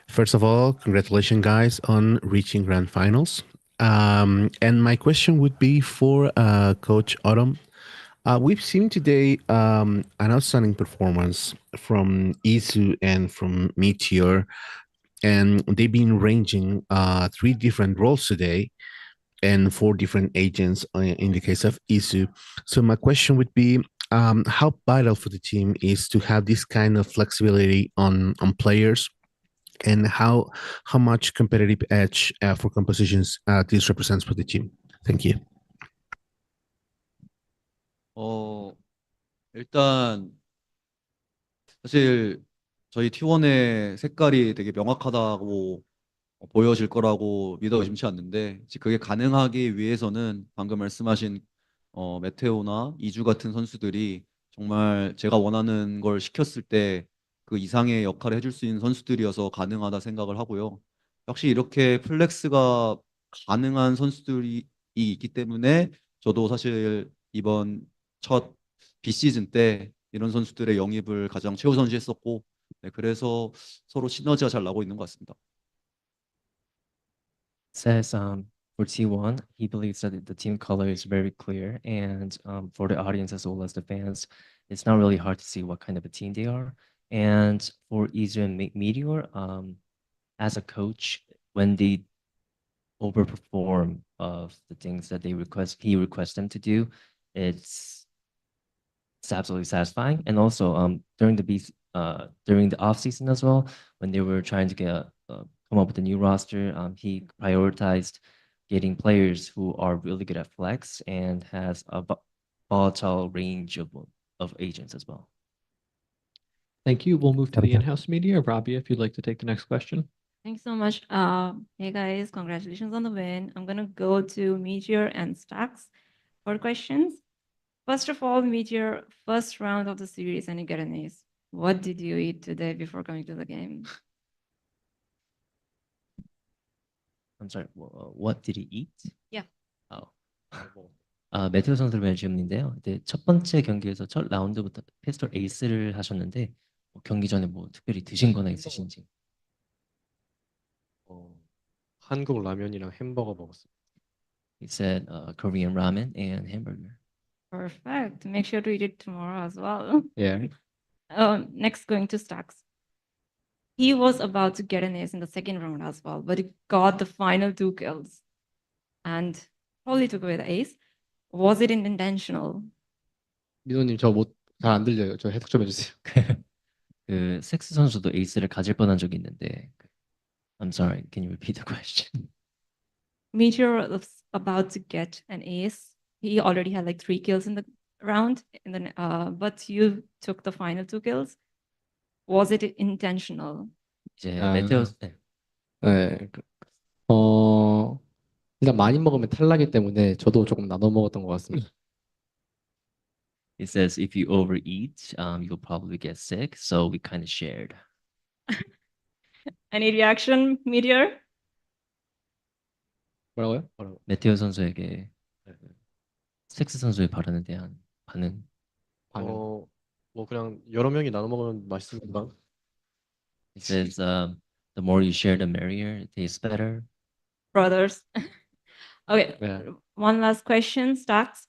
[SPEAKER 22] First of all, congratulations, guys, on reaching grand finals. And my question would be for Coach Autumn. We've seen today an outstanding performance from Isu and from Meteor, and they've been ranging 3 different roles today and 4 different agents in the case of Isu. So my question would be, how vital for the team is to have this kind of flexibility on players, and how much competitive edge for compositions this represents for the team? Thank you.
[SPEAKER 4] 일단 사실 저희 T1의 색깔이 되게 명확하다고 보여질 거라고 믿어 의심치 않는데, 그게 가능하기 위해서는 방금 말씀하신 메테오나 이주 같은 선수들이 정말 제가 원하는 걸 시켰을 때 그 이상의 역할을 해줄 수 있는 선수들이어서 가능하다 생각을 하고요. 역시 이렇게 플렉스가 가능한 선수들이 있기 때문에 저도 사실 이번 첫 비시즌 때 이런 선수들의 영입을 가장 최우선시했었고, 그래서 서로 시너지가 잘 나고 있는 것 같습니다.
[SPEAKER 19] Says for T1, he believes that the team color is very clear, and for the audience as well as the fans, it's not really hard to see what kind of a team they are. And for Izu and Meteor, as a coach, when they overperform of the things that he requests them to do, it's absolutely satisfying. And also during the during the off season as well, when they were trying to come up with a new roster, he prioritized getting players who are really good at flex and has a volatile range of agents as well.
[SPEAKER 2] Thank you. We'll move to the in-house media. Rabia, if you'd like to take the next question.
[SPEAKER 13] Thanks so much. Hey guys, congratulations on the win. I'm gonna go to Meteor and Stacks for questions. First of all, Meteor, first round of the series and you get an ace. What did you eat today before coming to the game?
[SPEAKER 19] I'm sorry, what did he eat?
[SPEAKER 13] Yeah.
[SPEAKER 19] 메테오 선수를 질문인데요. 네, 첫 번째 경기에서 첫 라운드부터 피스톨 에이스를 하셨는데 경기 전에 뭐 특별히 드신 거나 있으신지?
[SPEAKER 20] 한국 라면이랑 햄버거 먹었어요.
[SPEAKER 19] He said Korean ramen and hamburger.
[SPEAKER 13] Perfect. Make sure to eat it tomorrow as well.
[SPEAKER 20] Yeah.
[SPEAKER 13] Next, going to Stacks. He was about to get an ace in the second round as well, but he got the final 2 kills and probably took away the ace. Was it intentional?
[SPEAKER 20] 민호님 저 잘 안 들려요. 저 해석 좀 해주세요.
[SPEAKER 19] 그 섹스 선수도 에이스를 가질 뻔한 적이 있는데 I'm sorry, can you repeat the question?
[SPEAKER 13] Meteor was about to get an ace. He already had like 3 kills in the round, but you took the final 2 kills. Was it intentional?
[SPEAKER 19] 이제 메테오
[SPEAKER 20] 네. 일단 많이 먹으면 탈나기 때문에 저도 조금 나눠 먹었던 것 같습니다.
[SPEAKER 19] It says if you overeat, you'll probably get sick. So we kind of shared.
[SPEAKER 13] Any reaction, Meteor?
[SPEAKER 20] 뭐라고요?
[SPEAKER 19] 메테오 선수에게 섹스 선수의 발언에 대한 반응.
[SPEAKER 20] 뭐 그냥 여러 명이 나눠 먹으면 맛있습니다.
[SPEAKER 19] It says the more you share, the merrier. It tastes better.
[SPEAKER 13] Brothers. Okay, one last question, Stacks.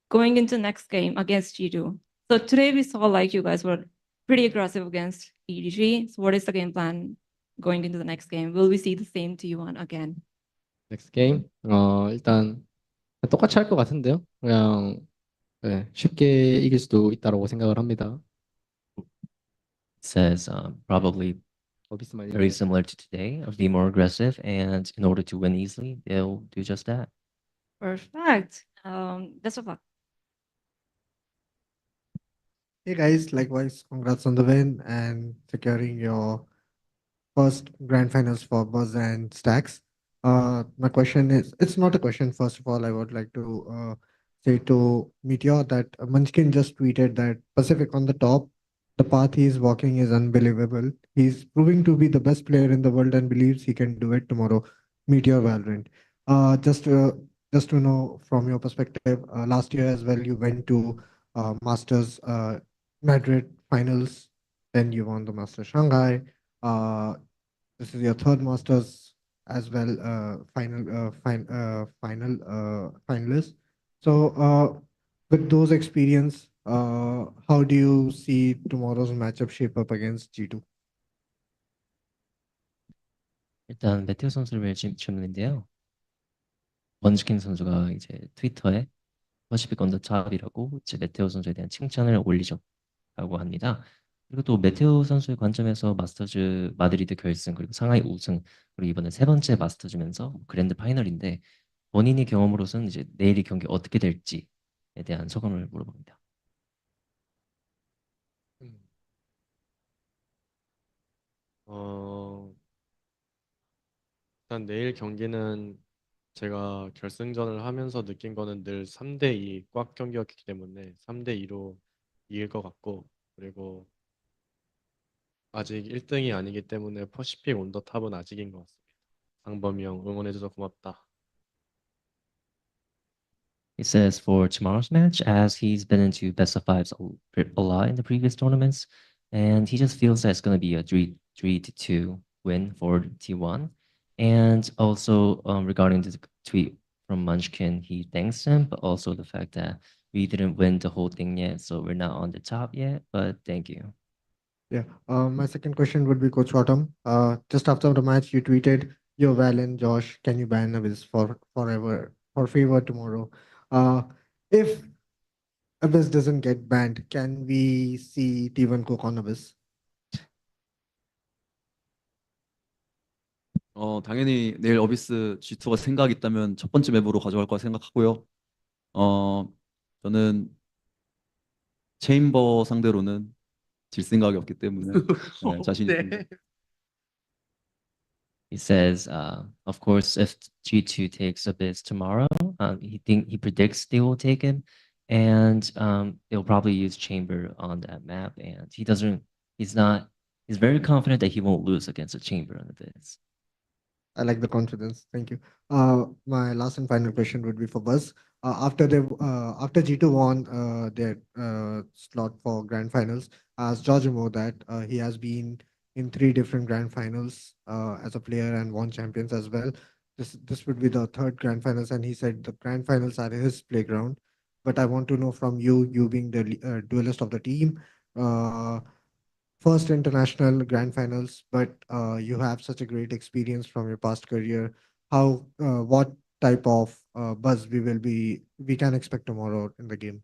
[SPEAKER 13] Going into next game against G2. So today we saw like you guys were pretty aggressive against EDG. So what is the game plan going into the next game? Will we see the same T1 again?
[SPEAKER 20] Next game. 일단 똑같이 할 것 같은데요. 그냥 쉽게 이길 수도 있다고 생각을 합니다.
[SPEAKER 19] It says probably very similar to today. Be more aggressive, and in order to win easily, they'll do just that.
[SPEAKER 13] Perfect. Best of luck.
[SPEAKER 14] Hey guys, likewise, congrats on the win and securing your first grand finals for Buzz and Stacks. My question is, it's not a question. First of all, I would like to say to Meteor that Munchkin just tweeted that Pacific on the top, the path he's walking is unbelievable. He's proving to be the best player in the world and believes he can do it tomorrow. Meteor Valorant. Just to know from your perspective, last year as well, you went to Masters Madrid finals, then you won the Masters Shanghai. This is your third Masters as well, finalist. So with those experience, how do you see tomorrow's matchup shape up against G2?
[SPEAKER 19] 일단 메테오 선수를 질문인데요. 먼치킨 선수가 이제 트위터에 퍼시픽 언더 탑이라고 이제 메테오 선수에 대한 칭찬을 올리셨다고 합니다. 그리고 또 메테오 선수의 관점에서 마스터즈 마드리드 결승 그리고 상하이 우승 그리고 이번에 3번째 마스터즈면서 그랜드 파이널인데 본인의 경험으로서는 이제 내일이 경기 어떻게 될지에 대한 소감을 물어봅니다.
[SPEAKER 20] 일단 내일 경기는 제가 결승전을 하면서 느낀 거는 늘 3대2 꽉 경기였기 때문에 3대2로 이길 것 같고 그리고 아직 1등이 아니기 때문에 퍼시픽 온 더 탑은 아직인 것 같습니다. 상범이 형 응원해줘서 고맙다.
[SPEAKER 19] It says for tomorrow's match, as he's been into best of fives a lot in the previous tournaments, and he just feels that it's going to be a 3-2 win for T1. And also regarding the tweet from Munchkin, he thanks him, but also the fact that we didn't win the whole thing yet, so we're not on the top yet, but thank you.
[SPEAKER 14] Yeah. My second question would be Coach Autumn. Just after the match, you tweeted, "Yo, Val and Josh, can you ban Abyss for favor tomorrow?" If Abyss doesn't get banned, can we see T1 cook on Abyss?
[SPEAKER 3] 당연히 내일 어비스 G2가 생각 있다면 첫 번째 맵으로 가져갈 거 생각하고요. 저는 체인버 상대로는 질 생각이 없기 때문에 자신 있습니다.
[SPEAKER 19] He says, of course, if G2 takes Abyss tomorrow, he predicts they will take him, and they'll probably use Chamber on that map. And he's very confident that he won't lose against a Chamber on Abyss.
[SPEAKER 14] I like the confidence. Thank you. My last and final question would be for Buzz. After G2 won their slot for grand finals, as George Mo that he has been in 3 different grand finals as a player and won champions as well. This would be the 3rd grand finals, and he said the grand finals are his playground. But I want to know from you, you being the duelist of the team, first international grand finals, but you have such a great experience from your past career. What type of buzz we can expect tomorrow in the game?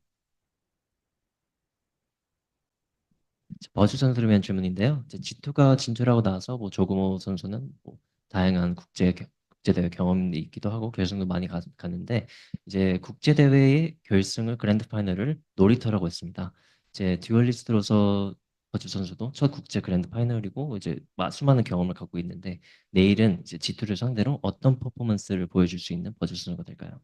[SPEAKER 19] 버즈 선수를 위한 질문인데요. 이제 G2가 진출하고 나서 뭐 조금호 선수는 뭐 다양한 국제대회 경험이 있기도 하고 결승도 많이 갔는데 이제 국제대회의 결승을 그랜드 파이널을 놀이터라고 했습니다. 이제 듀얼리스트로서 버즈 선수도 첫 국제 그랜드 파이널이고 이제 수많은 경험을 갖고 있는데 내일은 이제 G2를 상대로 어떤 퍼포먼스를 보여줄 수 있는 버즈 선수가 될까요?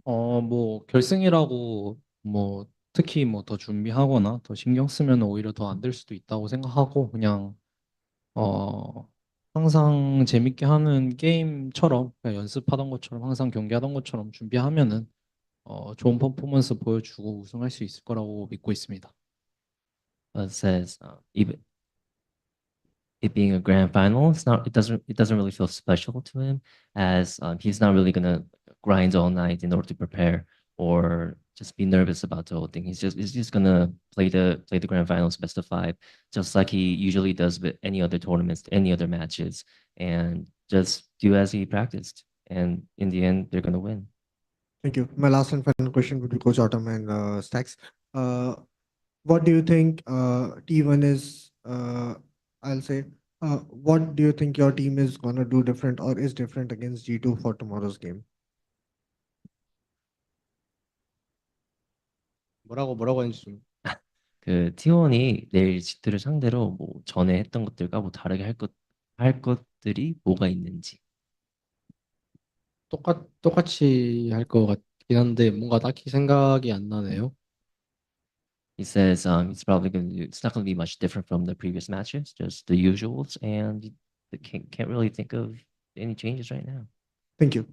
[SPEAKER 20] 뭐 결승이라고 뭐 특히 뭐 더 준비하거나 더 신경 쓰면 오히려 더 안 될 수도 있다고 생각하고 그냥 항상 재밌게 하는 게임처럼 그냥 연습하던 것처럼 항상 경기하던 것처럼 준비하면은 좋은 퍼포먼스 보여주고 우승할 수 있을 거라고 믿고 있습니다.
[SPEAKER 19] Says even it being a grand final, it doesn't really feel special to him as he's not really gonna grind all night in order to prepare or just be nervous about the whole thing. He's just gonna play the grand finals best of 5, just like he usually does with any other tournaments, any other matches, and just do as he practiced. And in the end, they're gonna win.
[SPEAKER 14] Thank you. My last and final question would be Coach Autumn and Stacks. What do you think T1 is? I'll say, what do you think your team is gonna do different or is different against G2 for tomorrow's game?
[SPEAKER 20] 뭐라고 했는지 좀.
[SPEAKER 19] 그 T1이 내일 G2를 상대로 뭐 전에 했던 것들과 뭐 다르게 할 것들이 뭐가 있는지.
[SPEAKER 20] 똑같이 할 것 같긴 한데 뭔가 딱히 생각이 안 나네요.
[SPEAKER 19] He says it's not going to be much different from the previous matches, just the usuals, and he can't really think of any changes right now.
[SPEAKER 14] Thank you.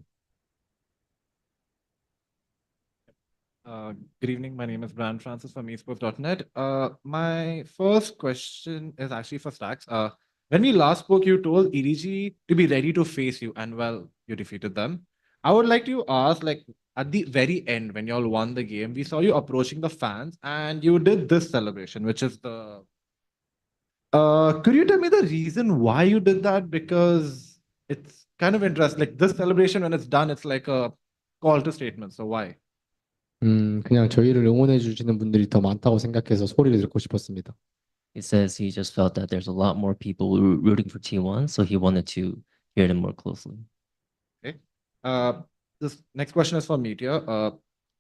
[SPEAKER 16] Good evening. My name is Brian Francis from esports.net. My first question is actually for Stacks. When we last spoke, you told EDG to be ready to face you, and well, you defeated them. I would like to ask, like, at the very end, when y'all won the game, we saw you approaching the fans, and you did this celebration, which is the. Could you tell me the reason why you did that? Because it's kind of interesting. Like this celebration, when it's done, it's like a call to statement. So why?
[SPEAKER 20] 그냥 저희를 응원해 주시는 분들이 더 많다고 생각해서 소리를 듣고 싶었습니다.
[SPEAKER 19] He says he just felt that there's a lot more people rooting for T1, so he wanted to hear them more closely.
[SPEAKER 16] Okay. This next question is for Meteor.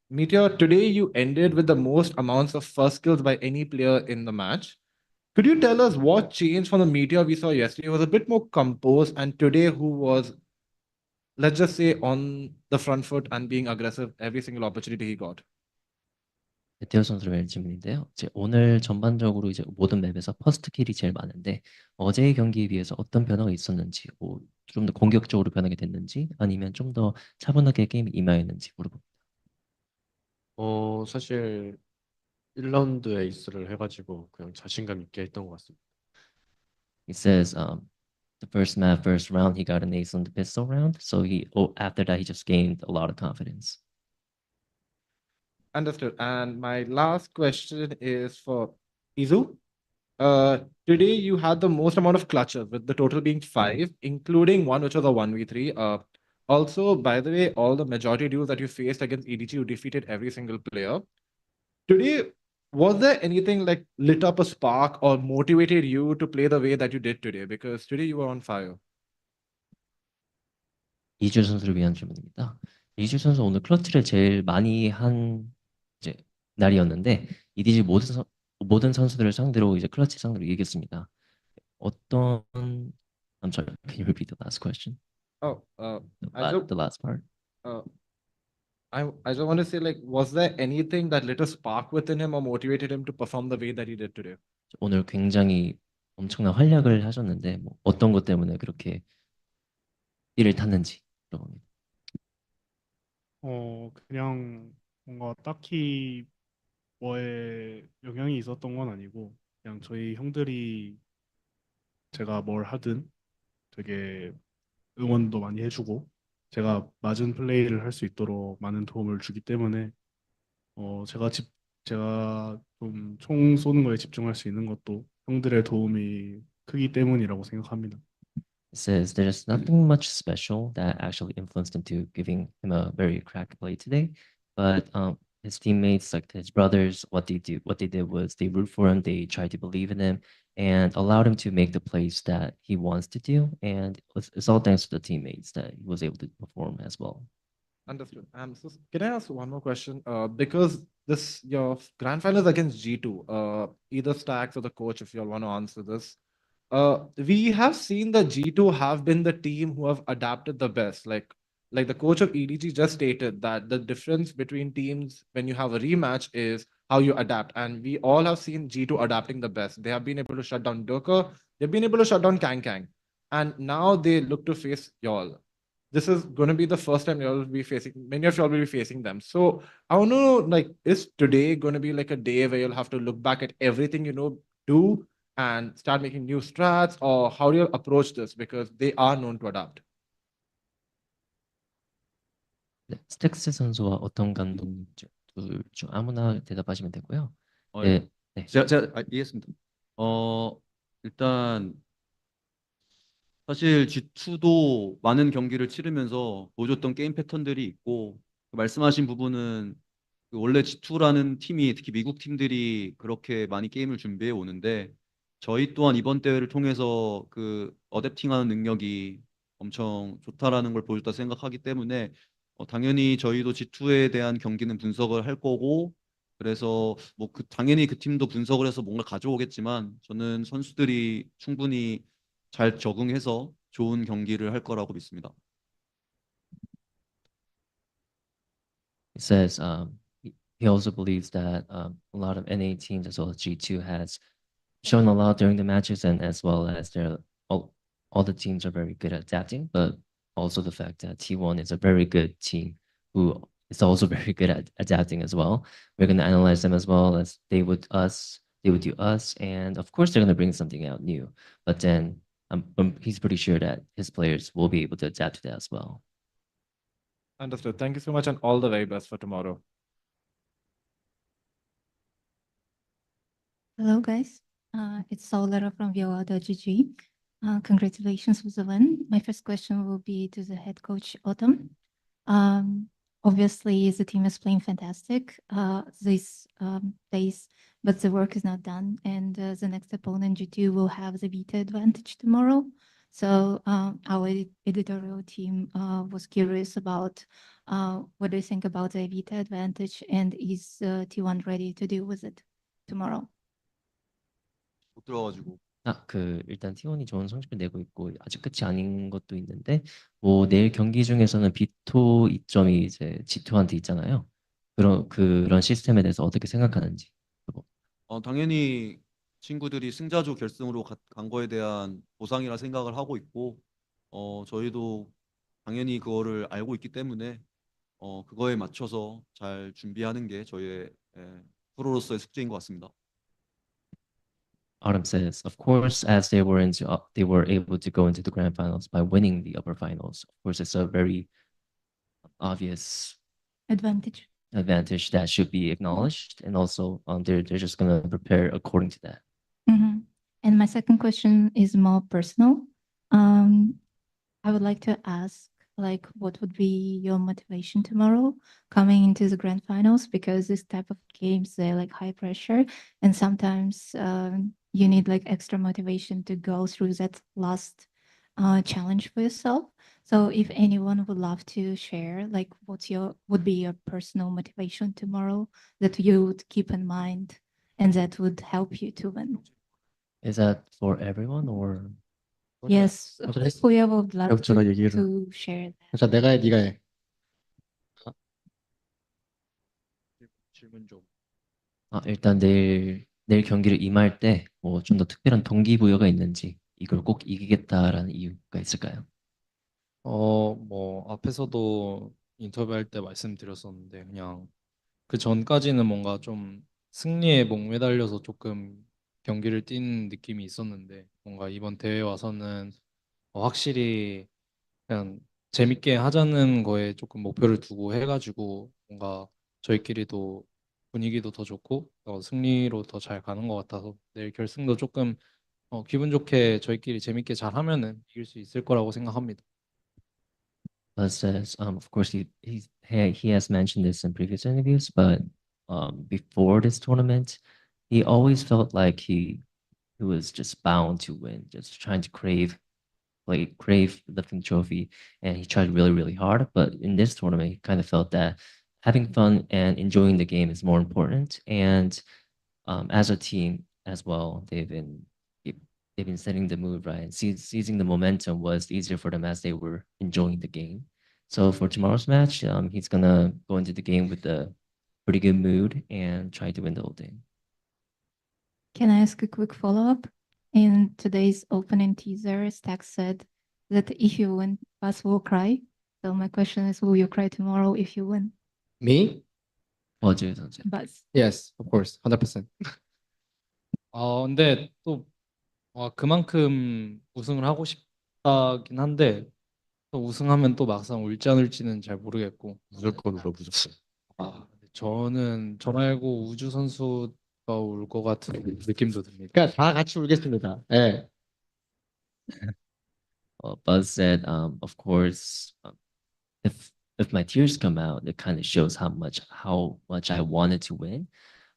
[SPEAKER 16] Meteor, today you ended with the most amounts of first kills by any player in the match. Could you tell us what changed from the Meteor we saw yesterday? He was a bit more composed, and today who was, let's just say, on the front foot and being aggressive every single opportunity he got?
[SPEAKER 19] 베테오 선수의 질문인데요. 이제 오늘 전반적으로 이제 모든 맵에서 퍼스트 킬이 제일 많은데 어제의 경기에 비해서 어떤 변화가 있었는지, 뭐 좀 더 공격적으로 변하게 됐는지, 아니면 좀 더 차분하게 게임에 임하였는지 물어봅니다.
[SPEAKER 20] 사실 1라운드 에이스를 해가지고 그냥 자신감 있게 했던 것 같습니다.
[SPEAKER 19] He says the first map, first round, he got an ace on the pistol round, so after that he just gained a lot of confidence.
[SPEAKER 16] Understood. And my last question is for Izu. Today you had the most amount of clutches, with the total being 5, including one which was a 1v3. Also, by the way, all the majority duels that you faced against EDG, you defeated every single player. Today, was there anything like lit up a spark or motivated you to play the way that you did today? Because today you were on fire.
[SPEAKER 19] 이주 선수를 위한 질문입니다. 이주 선수 오늘 클러치를 제일 많이 한 이제 날이었는데 EDG 모든 선수들을 상대로 이제 클러치 상대로 이겼습니다. 어떤 I'm sorry, can you repeat the last question?
[SPEAKER 16] Oh,
[SPEAKER 19] The last part.
[SPEAKER 16] uh, I just want to say, like, was there anything that lit a spark within him or motivated him to perform the way that he did today?
[SPEAKER 19] 오늘 굉장히 엄청난 활약을 하셨는데 뭐 어떤 것 때문에 그렇게 띠를 탔는지 물어봅니다.
[SPEAKER 6] 그냥 뭔가 딱히 뭐에 영향이 있었던 건 아니고 그냥 저희 형들이 제가 뭘 하든 되게 응원도 많이 해주고 제가 맞은 플레이를 할 수 있도록 많은 도움을 주기 때문에 제가 좀 총 쏘는 거에 집중할 수 있는 것도 형들의 도움이 크기 때문이라고 생각합니다.
[SPEAKER 19] It says there's nothing much special that actually influenced him to giving him a very crack play today, but his teammates, like his brothers, what they did was they root for him, they tried to believe in him, and allowed him to make the plays that he wants to do, and it's all thanks to the teammates that he was able to perform as well.
[SPEAKER 16] Understood. So can I ask one more question? Because your grand final is against G2. Either Stacks or the coach, if you all want to answer this. We have seen that G2 have been the team who have adapted the best. Like the coach of EDG just stated that the difference between teams when you have a rematch is how you adapt. And we all have seen G2 adapting the best. They have been able to shut down Doka. They've been able to shut down Kang. And now they look to face y'all. This is going to be the first time you'll be facing, many of y'all will be facing them. So I want to know, like, is today going to be like a day where you'll have to look back at everything do and start making new strats, or how do you approach this? Because they are known to adapt.
[SPEAKER 19] 네, 스택스 선수와 어떤 감독님 둘 중 아무나 대답하시면 되고요.
[SPEAKER 3] 예.
[SPEAKER 19] 네.
[SPEAKER 3] 제가 이해했습니다. 일단 사실 G2도 많은 경기를 치르면서 보여줬던 게임 패턴들이 있고 말씀하신 부분은 원래 G2라는 팀이 특히 미국 팀들이 그렇게 많이 게임을 준비해 오는데 저희 또한 이번 대회를 통해서 그 어댑팅하는 능력이 엄청 좋다라는 걸 보여줬다 생각하기 때문에 당연히 저희도 G2에 대한 경기는 분석을 할 거고 그래서 뭐 당연히 그 팀도 분석을 해서 뭔가 가져오겠지만 저는 선수들이 충분히 잘 적응해서 좋은 경기를 할 거라고 믿습니다.
[SPEAKER 19] It says he also believes that a lot of NA teams as well as G2 has shown a lot during the matches, and as well as all the teams are very good at adapting, but also the fact that T1 is a very good team who is also very good at adapting as well. We're going to analyze them as well as they would do us, and of course they're going to bring something out new, but then he's pretty sure that his players will be able to adapt to that as well.
[SPEAKER 16] Understood. Thank you so much and all the very best for tomorrow.
[SPEAKER 17] Hello, guys. It's Solera from VALORANT. Congratulations with the win. My first question will be to the head coach, Autumn. Obviously, the team is playing fantastic these days, but the work is not done, and the next opponent, G2, will have the beta advantage tomorrow. So our editorial team was curious about what do you think about the beta advantage, and is T1 ready to deal with it tomorrow?
[SPEAKER 3] 못 들어가지고.
[SPEAKER 19] 일단 T1이 좋은 성적을 내고 있고 아직 끝이 아닌 것도 있는데 뭐 내일 경기 중에서는 비토 이점이 이제 G2한테 있잖아요. 그런 시스템에 대해서 어떻게 생각하는지.
[SPEAKER 3] 당연히 친구들이 승자조 결승으로 간 거에 대한 보상이라 생각을 하고 있고 저희도 당연히 그거를 알고 있기 때문에 그거에 맞춰서 잘 준비하는 게 저희의 프로로서의 숙제인 것 같습니다.
[SPEAKER 19] Autumn says, of course, as they were able to go into the grand finals by winning the upper finals. Of course, it's a very obvious
[SPEAKER 17] advantage
[SPEAKER 19] that should be acknowledged, and also they're just gonna prepare according to that.
[SPEAKER 17] Mm-hmm. And my second question is more personal. I would like to ask, like, what would be your motivation tomorrow coming into the grand finals? Because this type of games, they're like high pressure, and sometimes you need like extra motivation to go through that last challenge for yourself. So if anyone would love to share, like would be your personal motivation tomorrow that you would keep in mind and that would help you to win.
[SPEAKER 19] Is that for everyone or?
[SPEAKER 17] Yes, whoever would love
[SPEAKER 20] 제가 얘기를.
[SPEAKER 17] to share that.
[SPEAKER 20] 자, 내가 해, 네가 해.
[SPEAKER 2] 질문 좀.
[SPEAKER 19] 일단 내일 경기를 임할 때 뭐 좀 더 특별한 동기부여가 있는지 이걸 꼭 이기겠다라는 이유가 있을까요?
[SPEAKER 7] 뭐 앞에서도 인터뷰할 때 말씀드렸었는데 그냥 그 전까지는 뭔가 좀 승리에 목매달려서 조금 경기를 뛴 느낌이 있었는데 뭔가 이번 대회 와서는 확실히 그냥 재밌게 하자는 거에 조금 목표를 두고 해가지고 뭔가 저희끼리도 분위기도 더 좋고 승리로 더 잘 가는 것 같아서 내일 결승도 조금 기분 좋게 저희끼리 재밌게 잘 하면은 이길 수 있을 거라고 생각합니다.
[SPEAKER 19] But says, of course, he has mentioned this in previous interviews, but before this tournament, he always felt like he was just bound to win, just trying to crave lifting trophy, and he tried really, really hard. But in this tournament, he kind of felt that having fun and enjoying the game is more important. And as a team as well, they've been setting the mood right, and seizing the momentum was easier for them as they were enjoying the game. So for tomorrow's match, he's gonna go into the game with a pretty good mood and try to win the whole thing.
[SPEAKER 17] Can I ask a quick follow-up? In today's opening teaser, Stack said that if you win, Buzz will cry. So my question is, will you cry tomorrow if you win?
[SPEAKER 20] Me?
[SPEAKER 19] 맞아요, 선수.
[SPEAKER 17] Buzz.
[SPEAKER 20] Yes, of course, 100%.
[SPEAKER 7] 근데 또 그만큼 우승을 하고 싶다긴 한데 또 우승하면 또 막상 울지 안 울지는 잘 모르겠고
[SPEAKER 20] 무조건 울어, 무조건.
[SPEAKER 7] 저는 저 말고 우주 선수가 울 것 같은 느낌도 듭니다.
[SPEAKER 20] 그러니까 다 같이 울겠습니다. 예.
[SPEAKER 19] Buzz said, of course, if my tears come out, it kind of shows how much I wanted to win.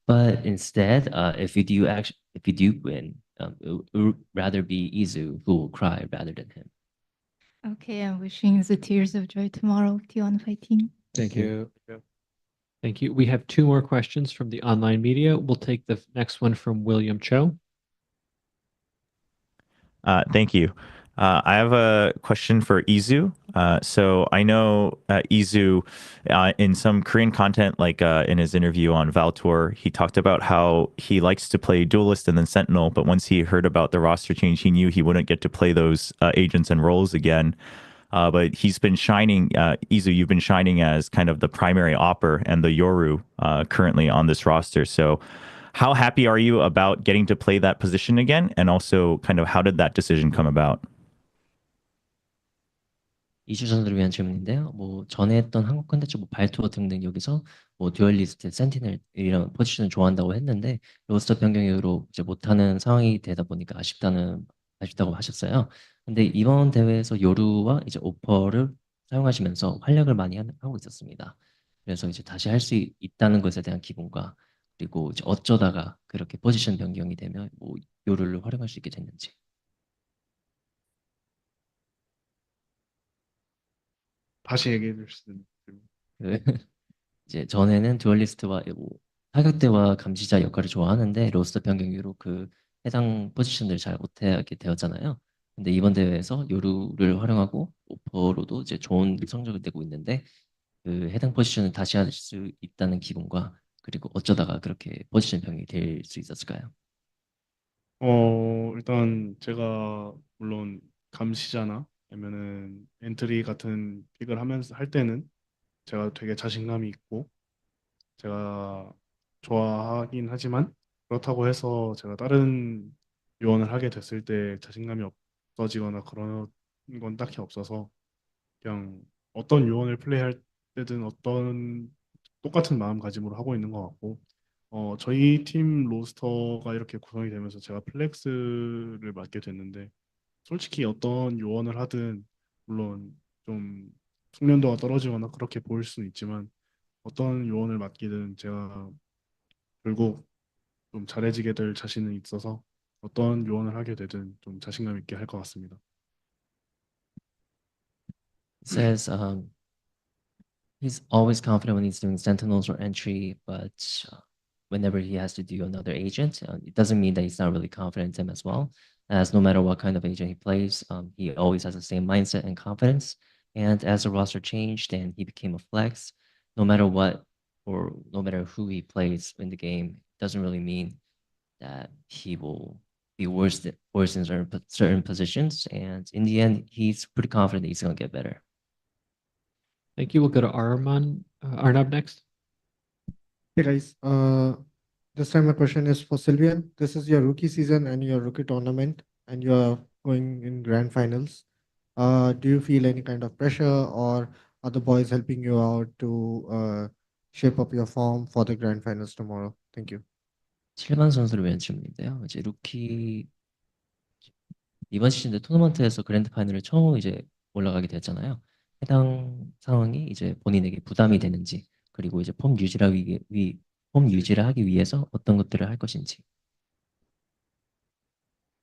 [SPEAKER 19] But instead, if you do win, it would rather be Izu who will cry rather than him.
[SPEAKER 17] Okay, I'm wishing the tears of joy tomorrow. T1 fighting.
[SPEAKER 2] Thank you. Thank you. We have two more questions from the online media. We'll take the next one from William Cho.
[SPEAKER 8] Thank you. I have a question for Izu. So I know Izu, in some Korean content, like in his interview on Valtour, he talked about how he likes to play Duelist and then Sentinel, but once he heard about the roster change, he knew he wouldn't get to play those agents and roles again. But he's been shining, Izu, you've been shining as kind of the primary opper and the Yoru currently on this roster. So how happy are you about getting to play that position again? And also kind of how did that decision come about?
[SPEAKER 19] 이주 선수를 위한 질문인데요. 뭐 전에 했던 한국 콘텐츠 뭐 발투어 등등 여기서 뭐 듀얼리스트, 센티넬 이런 포지션을 좋아한다고 했는데 로스터 변경으로 이제 못하는 상황이 되다 보니까 아쉽다고 하셨어요. 근데 이번 대회에서 요루와 이제 오퍼를 사용하시면서 활약을 많이 하고 있었습니다. 그래서 이제 다시 할 수 있다는 것에 대한 기분과 그리고 이제 어쩌다가 그렇게 포지션 변경이 되면 뭐 요루를 활용할 수 있게 됐는지.
[SPEAKER 6] 다시 얘기해 줄 수 있는.
[SPEAKER 19] 이제 전에는 듀얼리스트와 뭐 타격대와 감시자 역할을 좋아하는데 로스터 변경 이후로 그 해당 포지션들을 잘 못하게 되었잖아요. 근데 이번 대회에서 요루를 활용하고 오퍼로도 이제 좋은 성적을 내고 있는데 그 해당 포지션을 다시 할 수 있다는 기분과 그리고 어쩌다가 그렇게 포지션 변경이 될 수 있었을까요?
[SPEAKER 6] 일단 제가 물론 감시자나 아니면은 엔트리 같은 픽을 하면서 할 때는 제가 되게 자신감이 있고 제가 좋아하긴 하지만 그렇다고 해서 제가 다른 요원을 하게 됐을 때 자신감이 없어지거나 그런 건 딱히 없어서 그냥 어떤 요원을 플레이할 때든 어떤 똑같은 마음가짐으로 하고 있는 것 같고 저희 팀 로스터가 이렇게 구성이 되면서 제가 플렉스를 맡게 됐는데 솔직히 어떤 요원을 하든 물론 좀 숙련도가 떨어지거나 그렇게 보일 수는 있지만 어떤 요원을 맡기든 제가 결국 좀 잘해지게 될 자신은 있어서 어떤 요원을 하게 되든 좀 자신감 있게 할 것 같습니다.
[SPEAKER 19] says he's always confident when he's doing Sentinels or entry, but whenever he has to do another agent, it doesn't mean that he's not really confident in him as well. As no matter what kind of agent he plays, he always has the same mindset and confidence. And as the roster changed and he became a flex, no matter what or no matter who he plays in the game, doesn't really mean that he will be worse in certain positions. And in the end, he's pretty confident that he's going to get better.
[SPEAKER 2] Thank you. We'll go to Arnab next.
[SPEAKER 14] Hey guys, this time my question is for Sylvian. This is your rookie season and your rookie tournament, and you are going in grand finals. Do you feel any kind of pressure, or are the boys helping you out to shape up your form for the grand finals tomorrow? Thank you.
[SPEAKER 19] 실반 선수를 위한 질문인데요. 이제 루키 이번 시즌 토너먼트에서 그랜드 파이널을 처음 이제 올라가게 됐잖아요. 해당 상황이 이제 본인에게 부담이 되는지, 그리고 이제 폼 유지를 하기 위해서 어떤 것들을 할 것인지.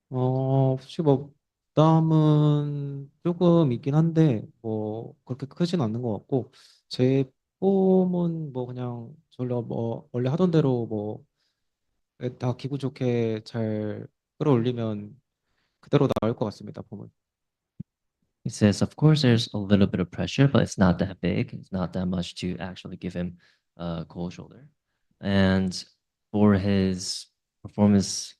[SPEAKER 21] 혹시 뭐 부담은 조금 있긴 한데 뭐 그렇게 크진 않는 것 같고, 제 폼은 뭐 그냥 원래 하던 대로 뭐 다 기분 좋게 잘 끌어올리면 그대로 나올 것 같습니다, 폼은.
[SPEAKER 19] He says, of course, there's a little bit of pressure, but it's not that big. It's not that much to actually give him a cold shoulder. And for his performance,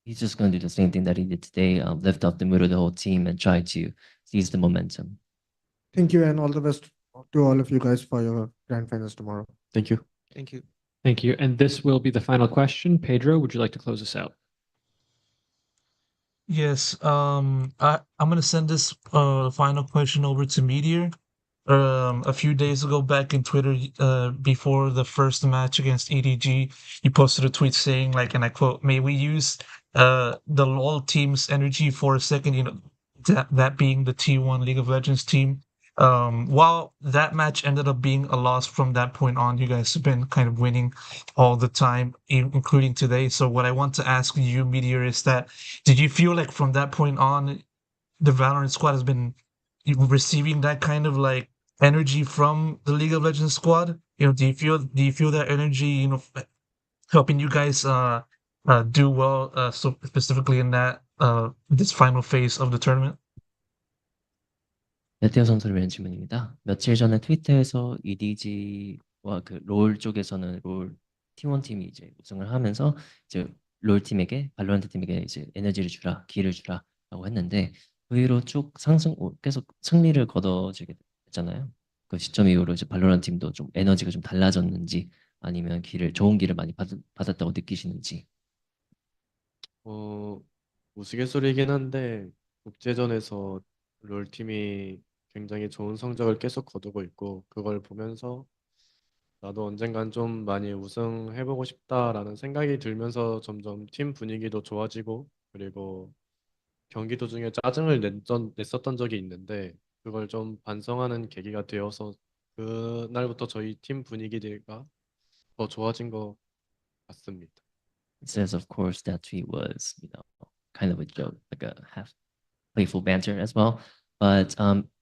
[SPEAKER 19] he's just going to do the same thing that he did today, lift up the mood of the whole team and try to seize the momentum.
[SPEAKER 14] Thank you, and all the best to all of you guys for your grand finals tomorrow.
[SPEAKER 21] Thank you.
[SPEAKER 4] Thank you.
[SPEAKER 2] Thank you. And this will be the final question. Pedro, would you like to close us out?
[SPEAKER 1] Yes, I'm gonna send this final question over to Meteor. A few days ago, back in Twitter, before the first match against EDG, he posted a tweet saying, like, and I quote, "May we use the LoL team's energy for a second, you know, that being the T1 League of Legends team." While that match ended up being a loss from that point on, you guys have been kind of winning all the time, including today. So what I want to ask you, Meteor, is that did you feel like from that point on, the Valorant squad has been receiving that kind of like energy from the League of Legends squad? You know, do you feel that energy, you know, helping you guys do well, so specifically in that this final phase of the tournament?
[SPEAKER 19] 메테오 선수를 위한 질문입니다. 며칠 전에 트위터에서 EDG와 그 롤 쪽에서는 롤 T1 팀이 이제 우승을 하면서 이제 롤 팀에게 발로란트 팀에게 이제 에너지를 주라, 기회를 주라라고 했는데 그 이후로 쭉 계속 승리를 거둬지게 됐잖아요. 그 시점 이후로 이제 발로란트 팀도 좀 에너지가 좀 달라졌는지 아니면 좋은 기회를 많이 받았다고 느끼시는지.
[SPEAKER 7] 우스갯소리이긴 한데 국제전에서 롤 팀이 굉장히 좋은 성적을 계속 거두고 있고, 그걸 보면서 나도 언젠간 좀 많이 우승해보고 싶다라는 생각이 들면서 점점 팀 분위기도 좋아지고, 그리고 경기 도중에 짜증을 냈었던 적이 있는데 그걸 좀 반성하는 계기가 되어서 그날부터 저희 팀 분위기가 더 좋아진 것 같습니다.
[SPEAKER 19] It says, of course, that tweet was, you know, kind of a joke, like a half playful banter as well. But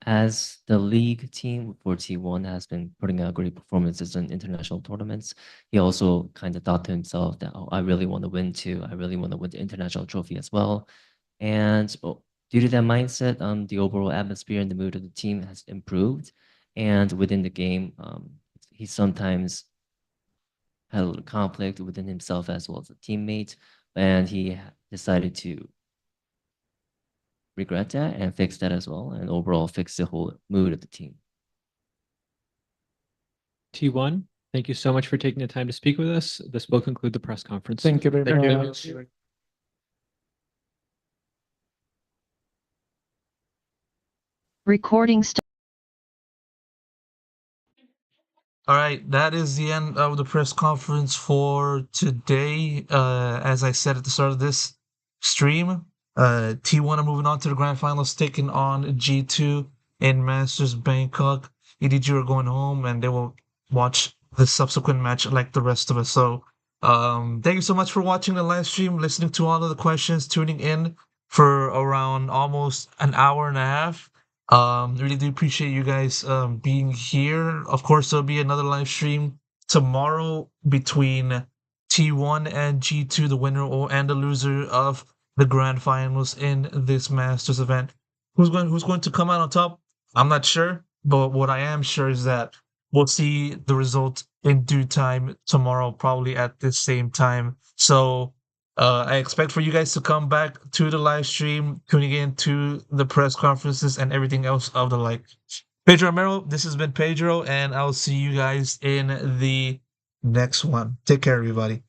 [SPEAKER 19] as the league team for T1 has been putting out great performances in international tournaments, he also kind of thought to himself that, oh, I really want to win too. I really want to win the international trophy as well. And due to that mindset, the overall atmosphere and the mood of the team has improved. And within the game, he sometimes had a little conflict within himself as well as a teammate. And he decided to regret that and fix that as well, and overall fix the whole mood of the team.
[SPEAKER 2] T1, thank you so much for taking the time to speak with us. This will conclude the press conference.
[SPEAKER 21] Thank you very
[SPEAKER 2] much.
[SPEAKER 10] Recording
[SPEAKER 1] All right, that is the end of the press conference for today. As I said at the start of this stream, T1 are moving on to the grand finals, taking on G2 in Masters Bangkok. EDG are going home, and they will watch the subsequent match like the rest of us. So, thank you so much for watching the live stream, listening to all of the questions, tuning in for around almost an hour and a half. Really do appreciate you guys being here. Of course, there'll be another live stream tomorrow between T1 and G2, the winner and the loser of the grand finals in this Masters event. Who's going to come out on top? I'm not sure, but what I am sure is that we'll see the result in due time tomorrow, probably at the same time. So I expect for you guys to come back to the live stream, tuning in to the press conferences and everything else of the like. Pedro Romero, this has been Pedro, and I'll see you guys in the next one. Take care, everybody.